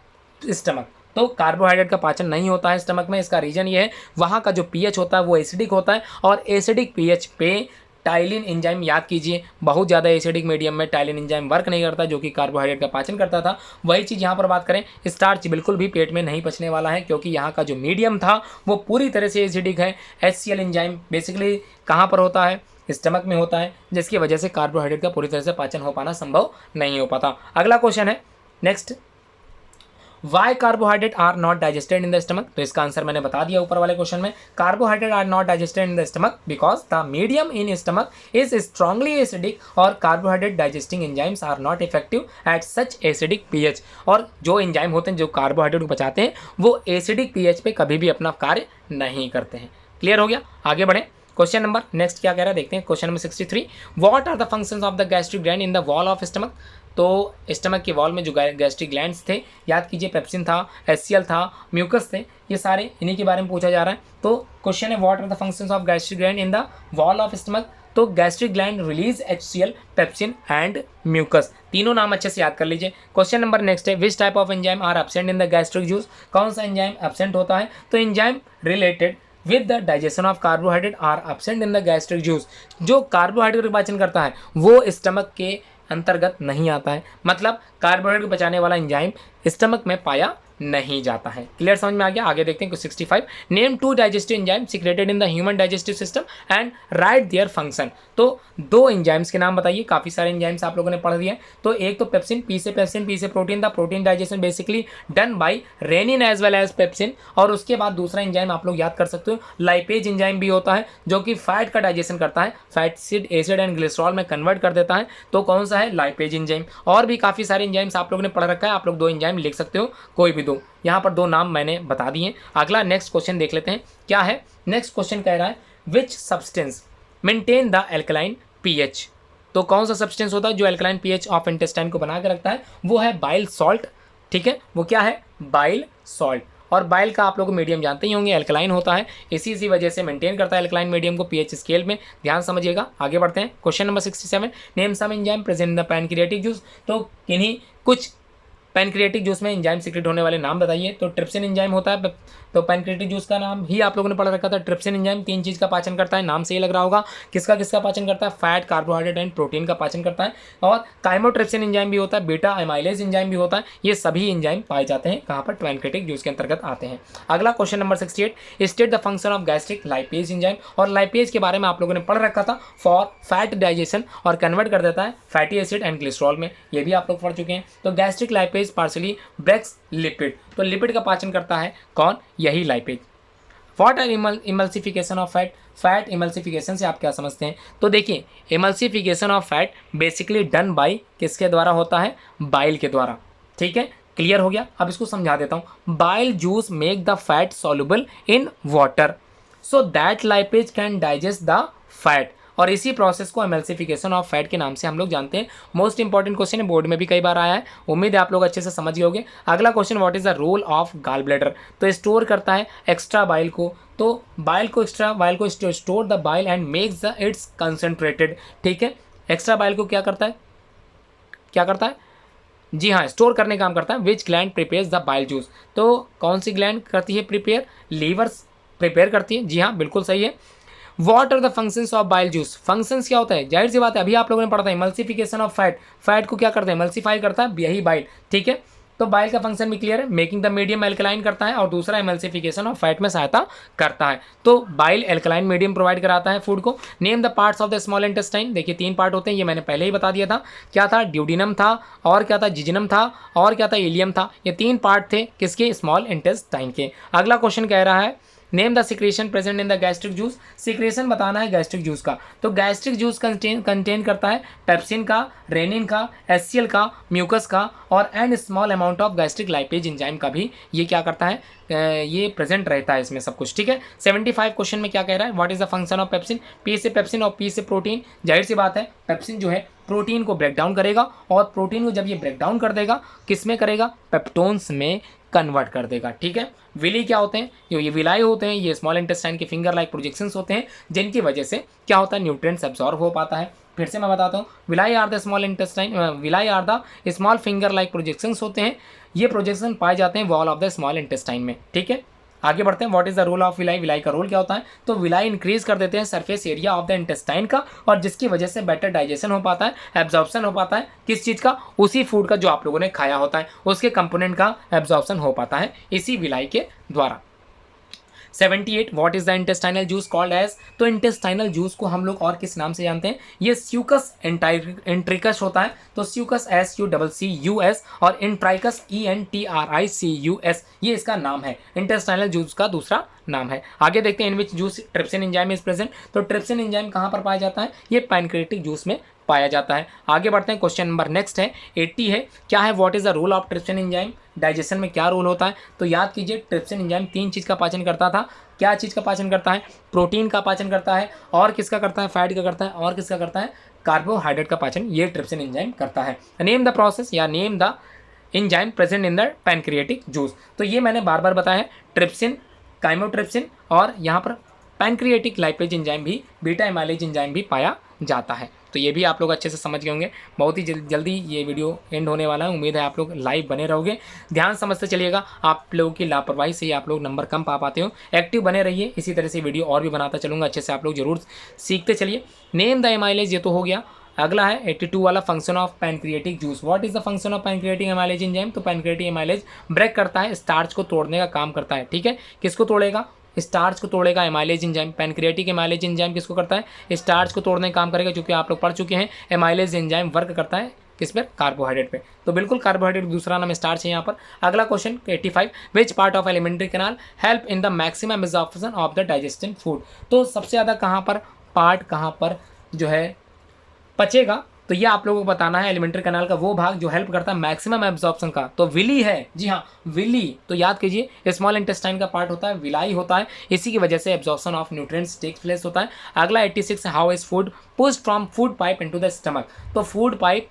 stomach. तो कार्बोहाइड्रेट का पाचन नहीं होता है स्टमक में, इसका रीजन ये है वहाँ का जो pH होता है वो एसिडिक होता है, और एसिडिक pH पे टाइलिन एंजाइम, याद कीजिए, बहुत ज़्यादा एसिडिक मीडियम में टाइलिन एंजाइम वर्क नहीं करता जो कि कार्बोहाइड्रेट का पाचन करता था। वही चीज़ यहाँ पर बात करें, स्टार्च बिल्कुल भी पेट में नहीं पचने वाला है क्योंकि यहाँ का जो मीडियम था वो पूरी तरह से एसिडिक है। HCl एंजाइम बेसिकली कहाँ पर होता है, स्टमक में होता है, जिसकी वजह से कार्बोहाइड्रेट का पूरी तरह से पाचन हो पाना संभव नहीं हो पाता। अगला क्वेश्चन है next, why carbohydrate are not digested in the stomach. तो इसका आंसर मैंने बता दिया ऊपर वाले क्वेश्चन में, carbohydrate are not digested in the stomach because the medium in stomach is strongly acidic और carbohydrate digesting enzymes are not effective at such acidic pH. और जो एंजाइम होते हैं जो कार्बोहाइड्रेट को पचाते हैं वो एसिडिक पीएच पे कभी भी अपना कार्य नहीं करते हैं। क्लियर हो गया, आगे बढ़े। क्वेश्चन नंबर नेक्स्ट क्या कह रहा है देखते हैं। Question number 63, what are the functions of the gastric gland in the wall of stomach. तो स्टमक के वॉल में जो गैस्ट्रिक ग्लैंड्स थे, याद कीजिए पेप्सिन था, एचसीएल था, म्यूकस थे, ये सारे इन्हीं के बारे में पूछा जा रहा है। तो क्वेश्चन है what are the functions of gastric gland in the wall of stomach. तो gastric gland release HCl, pepsin and mucus, तीनों नाम अच्छे से याद कर लीजिए। क्वेश्चन नंबर नेक्स्ट है, which type of enzyme are absent in the gastric juice. कौन सा एंजाइम एब्सेंट होता है। तो enzyme related with the digestion of carbohydrate are absent in the gastric juice. जो कार्बोहाइड्रेट का पाचन करता है वो स्टमक के अंतर्गत नहीं आता है, मतलब कार्बोहाइड्रेट को बचाने वाला एंजाइम स्टमक में पाया नहीं जाता है। क्लियर समझ में आ गया, आगे देखते हैं। 65, name 2 digestive enzyme secreted in the human digestive system and right their function. तो 2 एंजाइम्स के नाम बताइए, काफ़ी सारे एंजाइम्स आप लोगों ने पढ़ दिए। तो एक तो पेप्सिन, पी से protein, the protein digestion basically done by rennin as well as pepsin. और उसके बाद दूसरा एंजाइम आप लोग याद कर सकते हो, लाइपेज एंजाइम भी होता है जो कि फैट का डाइजेशन करता है, फैट एसिड एंड ग्लिसरॉल में कन्वर्ट कर देता है। तो कौन सा है, लाइपेज एंजाइम। और भी काफ़ी सारे एंजाइम्स आप लोगों ने पढ़ रखा है, आप लोग 2 एंजाइम लिख सकते हो, कोई भी 2। यहाँ पर 2 नाम मैंने बता दिए। अगला नेक्स्ट क्वेश्चन देख लेते हैं क्या है। नेक्स्ट क्वेश्चन कह रहा है which substance maintain the alkaline pH. तो कौन सा सब्सटेंस होता है जो एल्कलाइन पीएच ऑफ इंटेस्टाइन को बना के रखता है, वो है बाइल सॉल्ट। ठीक है, वो क्या है, बाइल सॉल्ट। और बाइल का आप लोग मीडियम जानते ही होंगे, एल्कलाइन होता है, इसी वजह से मेंटेन करता है एल्कलाइन मीडियम को पीएच स्केल में। ध्यान समझिएगा, आगे बढ़ते हैं। Question number 67, name some enzyme present in the pancreatic juice. तो किन्हीं कुछ पैनक्रियाटिक जूस में एंजाइम सीक्रेट होने वाले नाम बताइए। तो ट्रिप्सिन एंजाइम होता है, तो पैनक्रियाटिक जूस का नाम ही आप लोगों ने पढ़ रखा था, ट्रिप्सिन एंजाइम 3 चीज़ का पाचन करता है, नाम से ही लग रहा होगा। किसका किसका पाचन करता है, फैट, कार्बोहाइड्रेट एंड प्रोटीन का पाचन करता है। और काइमोट्रिप्सिन एंजाइम भी होता है, बीटा एमाइलेज एंजाइम भी होता है। ये सभी एंजाइम पाए जाते हैं कहाँ पर, पैनक्रियाटिक जूस के अंतर्गत आते हैं। अगला question number 68, state the function of gastric lipase enzyme. और लाइपेज के बारे में आप लोगों ने पढ़ रखा था, फॉर फैट डाइजेशन, और कन्वर्ट कर देता है फैटी एसिड एंड ग्लिसरॉल में, ये भी आप लोग पढ़ चुके हैं। तो gastric lipase partially breaks lipid, तो लिपिड का पाचन करता है कौन, यही lipase. What are emulsification of fat. Fat emulsification से आप क्या समझते हैं। तो देखिए, emulsification of fat basically done by किसके द्वारा होता है, बाइल के द्वारा। ठीक है, क्लियर हो गया। अब इसको समझा देता हूँ। Bile juice make the fat soluble in water so that lipase can digest the fat. और इसी प्रोसेस को एमल्सिफिकेशन ऑफ फैट के नाम से हम लोग जानते हैं। मोस्ट इंपॉर्टेंट क्वेश्चन है, बोर्ड में भी कई बार आया है, उम्मीद है आप लोग अच्छे से समझ गए होंगे। अगला question, what is the role of gall bladder. तो स्टोर करता है एक्स्ट्रा बाइल को, तो एक्स्ट्रा बाइल को store the bile and makes the its concentrated. ठीक है, एक्स्ट्रा बाइल को क्या करता है, जी हाँ, स्टोर करने का काम करता है। विच gland prepares the bile juice. तो कौन सी ग्लैंड करती है प्रिपेयर, लीवर्स प्रिपेयर करती है, जी हाँ बिल्कुल सही है। What are the functions of bile juice. Functions क्या होता है, जाहिर सी बात है, अभी आप लोगों ने पढ़ा था इमल्सिफिकेशन ऑफ फैट, फैट को क्या करता है, इमल्सिफाई करता है, यही बाइल। ठीक है, तो बाइल का फंक्शन भी क्लियर है, मेकिंग द मीडियम एल्कलाइन करता है, और दूसरा इमल्सिफिकेशन ऑफ फैट में सहायता करता है। तो बाइल एल्कलाइन मीडियम प्रोवाइड कराता है फूड को। Name the parts of the small intestine. देखिए 3 पार्ट होते हैं, ये मैंने पहले ही बता दिया था। क्या था, ड्यूडिनम था, और क्या था, जिजिनम था, और क्या था, इलियम था। ये 3 पार्ट थे किसके, स्मॉल इंटेस्टाइन के। अगला क्वेश्चन कह रहा है name the secretion present in the gastric juice. Secretion बताना है गैस्ट्रिक जूस का। तो गैस्ट्रिक जूस कंटेन करता है पेप्सिन का, रेनिन का, एचसीएल का, म्यूकस का, और and small amount of gastric lipase enzyme का भी ये क्या करता है, ये प्रेजेंट रहता है इसमें सब कुछ। ठीक है, 75 क्वेश्चन में क्या कह रहा है, what is the function of pepsin. P से पेप्सिन और पी से प्रोटीन। जाहिर सी बात है, पेप्सिन जो है प्रोटीन को ब्रेक डाउन करेगा, और प्रोटीन को जब ये ब्रेक डाउन कर देगा, किस में करेगा, पेप्टोन्स में कन्वर्ट कर देगा। ठीक है, विली क्या होते हैं, जो ये विलाई होते हैं, ये स्मॉल इंटेस्टाइन के फिंगर लाइक प्रोजेक्शंस होते हैं, जिनकी वजह से क्या होता है, न्यूट्रिएंट्स एब्जॉर्ब हो पाता है। फिर से मैं बताता हूँ, villi are the small intestine, villi are the small finger like projections होते हैं, ये प्रोजेक्शन पाए जाते हैं wall of the small intestine में। ठीक है, आगे बढ़ते हैं। What is the role of villi. Villi का रोल क्या होता है, तो विलाई इंक्रीज कर देते हैं surface area of the intestine का, और जिसकी वजह से बेटर डाइजेशन हो पाता है, एब्जॉर्प्शन हो पाता है, किस चीज़ का, उसी फूड का जो आप लोगों ने खाया होता है, उसके कंपोनेंट का एब्जॉर्प्शन हो पाता है इसी विलाई के द्वारा। 78 what is the intestinal juice called as. तो इंटेस्टाइनल जूस को हम लोग और किस नाम से जानते हैं, ये स्यूकस इंट्रिकस होता है, तो स्यूकस SUCCUS और इंट्राइकस ENTRICUS ये इसका नाम है, इंटेस्टाइनल जूस का दूसरा नाम है। आगे देखते हैं in which juice trypsin enzyme is present. तो ट्रिप्सिन एंजाइम कहाँ पर पाया जाता है, ये पैनक्रियाटिक जूस में पाया जाता है। आगे बढ़ते हैं, क्वेश्चन नंबर नेक्स्ट है 80 है, क्या है what is the role of trypsin enzyme, digestion में क्या रोल होता है। तो याद कीजिए ट्रिप्सिन एंजाइम 3 चीज़ का पाचन करता था। क्या चीज़ का पाचन करता है, प्रोटीन का पाचन करता है, और किसका करता है, फैट का करता है, और किसका करता है, कार्बोहाइड्रेट का पाचन ये ट्रिप्सिन एंजाइम करता है। नेम द प्रोसेस या name the enzyme present in the pancreatic juice. तो ये मैंने बार बार बताया, ट्रिप्सिन, काइमोट्रिप्सिन और यहाँ पर पैनक्रियाटिक लाइपेज एंजाइम भी, बीटा एमाइलेज एंजाइम भी पाया जाता है। तो ये भी आप लोग अच्छे से समझ गए होंगे। बहुत ही जल्दी ये वीडियो एंड होने वाला है, उम्मीद है आप लोग लाइव बने रहोगे, ध्यान समझते चलिएगा। आप लोगों की लापरवाही से ही आप लोग नंबर कम पा पाते हो, एक्टिव बने रहिए, इसी तरह से वीडियो और भी बनाता चलूँगा, अच्छे से आप लोग जरूर सीखते चलिए। नेम द एमाइलेज, ये तो हो गया। अगला है 82 वाला, function of pancreatic juice. What is the function of pancreatic amylase enzyme. तो पैनक्रियाटिक एमाइलेज ब्रेक करता है, स्टार्च को तोड़ने का काम करता है, ठीक है। किसको तोड़ेगा, स्टार्च को तोड़ेगा amylase enzyme. Pancreatic amylase enzyme किसको करता है, स्टार्च को तोड़ने का काम करेगा, क्योंकि आप लोग पढ़ चुके हैं एमाइलेज एंजाइम वर्क करता है किस पर, कार्बोहाइड्रेट पे। तो बिल्कुल कार्बोहाइड्रेट दूसरा नाम स्टार्च है यहाँ पर। अगला question 85, which part of alimentary canal help in the maximum absorption of the digestive food. तो सबसे ज़्यादा कहाँ पर पार्ट, कहाँ पर जो है पचेगा, तो ये आप लोगों को बताना है। एलिमेंट्री कैनाल का वो भाग जो हेल्प करता है मैक्सिमम एब्जॉर्प्शन का, तो विली है, जी हाँ विली। तो याद कीजिए स्मॉल इंटेस्टाइन का पार्ट होता है, विलाई होता है, इसी की वजह से absorption of nutrients takes place होता है। अगला 86, how is food pushed from food pipe into the stomach. तो फूड पाइप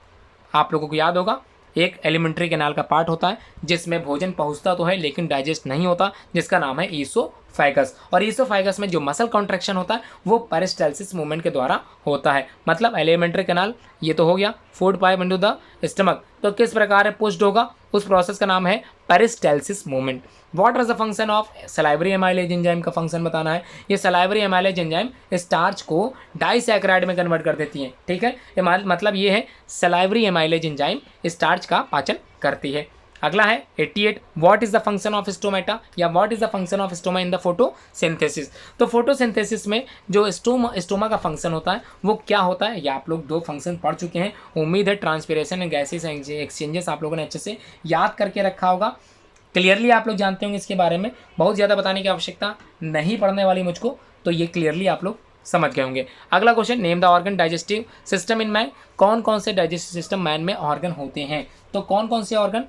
आप लोगों को याद होगा एक एलिमेंट्री कैनाल का पार्ट होता है जिसमें भोजन पहुंचता तो है लेकिन डाइजेस्ट नहीं होता, जिसका नाम है ईसोफेगस। और ईसोफेगस में जो मसल कॉन्ट्रैक्शन होता है वो पेरिस्टाल्सिस मूवमेंट के द्वारा होता है। मतलब एलिमेंट्री कैनाल ये तो हो गया, food pipe into the stomach तो किस प्रकार है पुश्ड होगा, उस प्रोसेस का नाम है peristalsis movement. What is the function of salivary amylase enzyme का फंक्शन बताना है। ये सलाइवरी एमाइलेज एंजाइम स्टार्च को डाइसैकेराइड में कन्वर्ट कर देती है, ठीक है। मतलब ये है सलाइवरी एमाइलेज एंजाइम स्टार्च का पाचन करती है। अगला है 88, what is the function of stomata या what is the function of stoma in the photosynthesis. तो फोटोसिंथेसिस में जो स्टोमा का फंक्शन होता है वो क्या होता है, या आप लोग 2 फंक्शन पढ़ चुके हैं, उम्मीद है ट्रांसपिरेशन एंड गैसेस एक्सचेंजेस आप लोगों ने अच्छे से याद करके रखा होगा, क्लियरली आप लोग जानते होंगे इसके बारे में, बहुत ज़्यादा बताने की आवश्यकता नहीं पड़ने वाली मुझको, तो ये क्लियरली आप लोग समझ गए होंगे। अगला question, name the organ digestive system in man. कौन कौन से डाइजेस्टिव सिस्टम मैन में ऑर्गन होते हैं, तो कौन कौन से organ.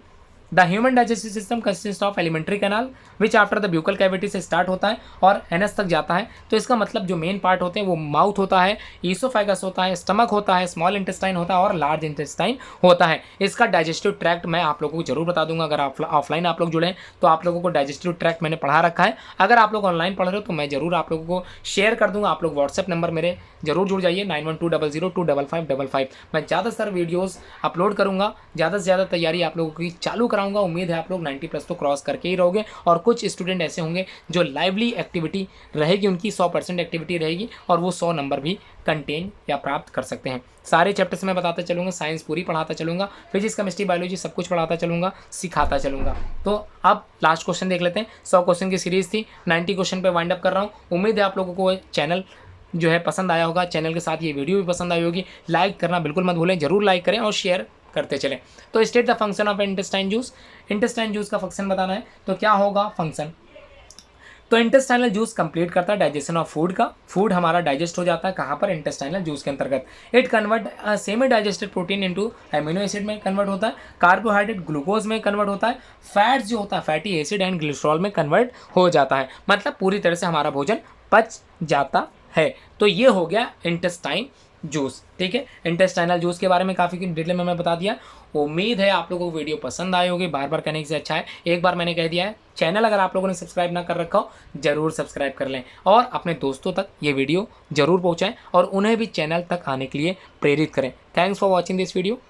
The human digestive system consist of alimentary canal which after the buccal cavity से स्टार्ट होता है और एनस तक जाता है। तो इसका मतलब जो मेन पार्ट होते हैं वो माउथ होता है, ईसोफेगस होता है, स्टमक होता है, स्मॉल इंटेस्टाइन होता है और लार्ज इंटेस्टाइन होता है। इसका डाइजेस्टिव ट्रैक्ट मैं आप लोगों को जरूर बता दूंगा, अगर ऑफलाइन आप लोग जुड़े हैं तो आप लोगों को डाइजेस्टिव ट्रैक्ट मैंने पढ़ा रखा है। अगर आप लोग ऑनलाइन पढ़ रहे हो तो मैं जरूर आप लोगों को शेयर कर दूंगा, आप लोग व्हाट्सएप नंबर मेरे जरूर जुड़ जाइए 9120025555। मैं ज़्यादातर वीडियोज़ अपलोड करूँगा, ज़्यादा से ज़्यादा तैयारी आप लोगों की चालू कराऊंगा। उम्मीद है आप लोग 90+ तो क्रॉस करके ही रहोगे, और कुछ स्टूडेंट ऐसे होंगे जो लाइवली एक्टिविटी रहेगी, उनकी 100% एक्टिविटी रहेगी और वो 100 नंबर भी कंटेन या प्राप्त कर सकते हैं। सारे चैप्टर्स मैं बताता चलूँगा, साइंस पूरी पढ़ाता चलूँगा, फिजिक्स केमिस्ट्री बायोलॉजी सब कुछ पढ़ाता चलूँगा, सिखाता चलूँगा। तो अब लास्ट क्वेश्चन देख लेते हैं। 100 क्वेश्चन की सीरीज़ थी, 90 क्वेश्चन पे वाइंड अप कर रहा हूँ। उम्मीद है आप लोगों को चैनल जो है पसंद आया होगा, चैनल के साथ ये वीडियो भी पसंद आई होगी। लाइक करना बिल्कुल मत भूलें, जरूर लाइक करें और शेयर करते चलें। तो state the function of intestine juice. Intestine juice का फंक्शन बताना है, तो क्या होगा फंक्शन। तो इंटेस्टाइनल जूस कंप्लीट करता है डाइजेशन ऑफ फूड का, फूड हमारा डाइजेस्ट हो जाता है कहाँ पर, इंटेस्टाइनल जूस के अंतर्गत। It convert semi digested protein into amino acid में कन्वर्ट होता है, कार्बोहाइड्रेट ग्लूकोज में कन्वर्ट होता है, फैट्स जो होता है फैटी एसिड एंड ग्लिसरॉल में कन्वर्ट हो जाता है। मतलब पूरी तरह से हमारा भोजन पच जाता है। तो ये हो गया इंटेस्टाइन जूस, ठीक है। इंटेस्टाइनल जूस के बारे में काफ़ी डिटेल में मैं बता दिया। उम्मीद है आप लोगों को वीडियो पसंद आई होगी, बार बार कहने से अच्छा है एक बार मैंने कह दिया है। चैनल अगर आप लोगों ने सब्सक्राइब ना कर रखा हो जरूर सब्सक्राइब कर लें और अपने दोस्तों तक ये वीडियो जरूर पहुंचाएं और उन्हें भी चैनल तक आने के लिए प्रेरित करें। Thanks for watching this video.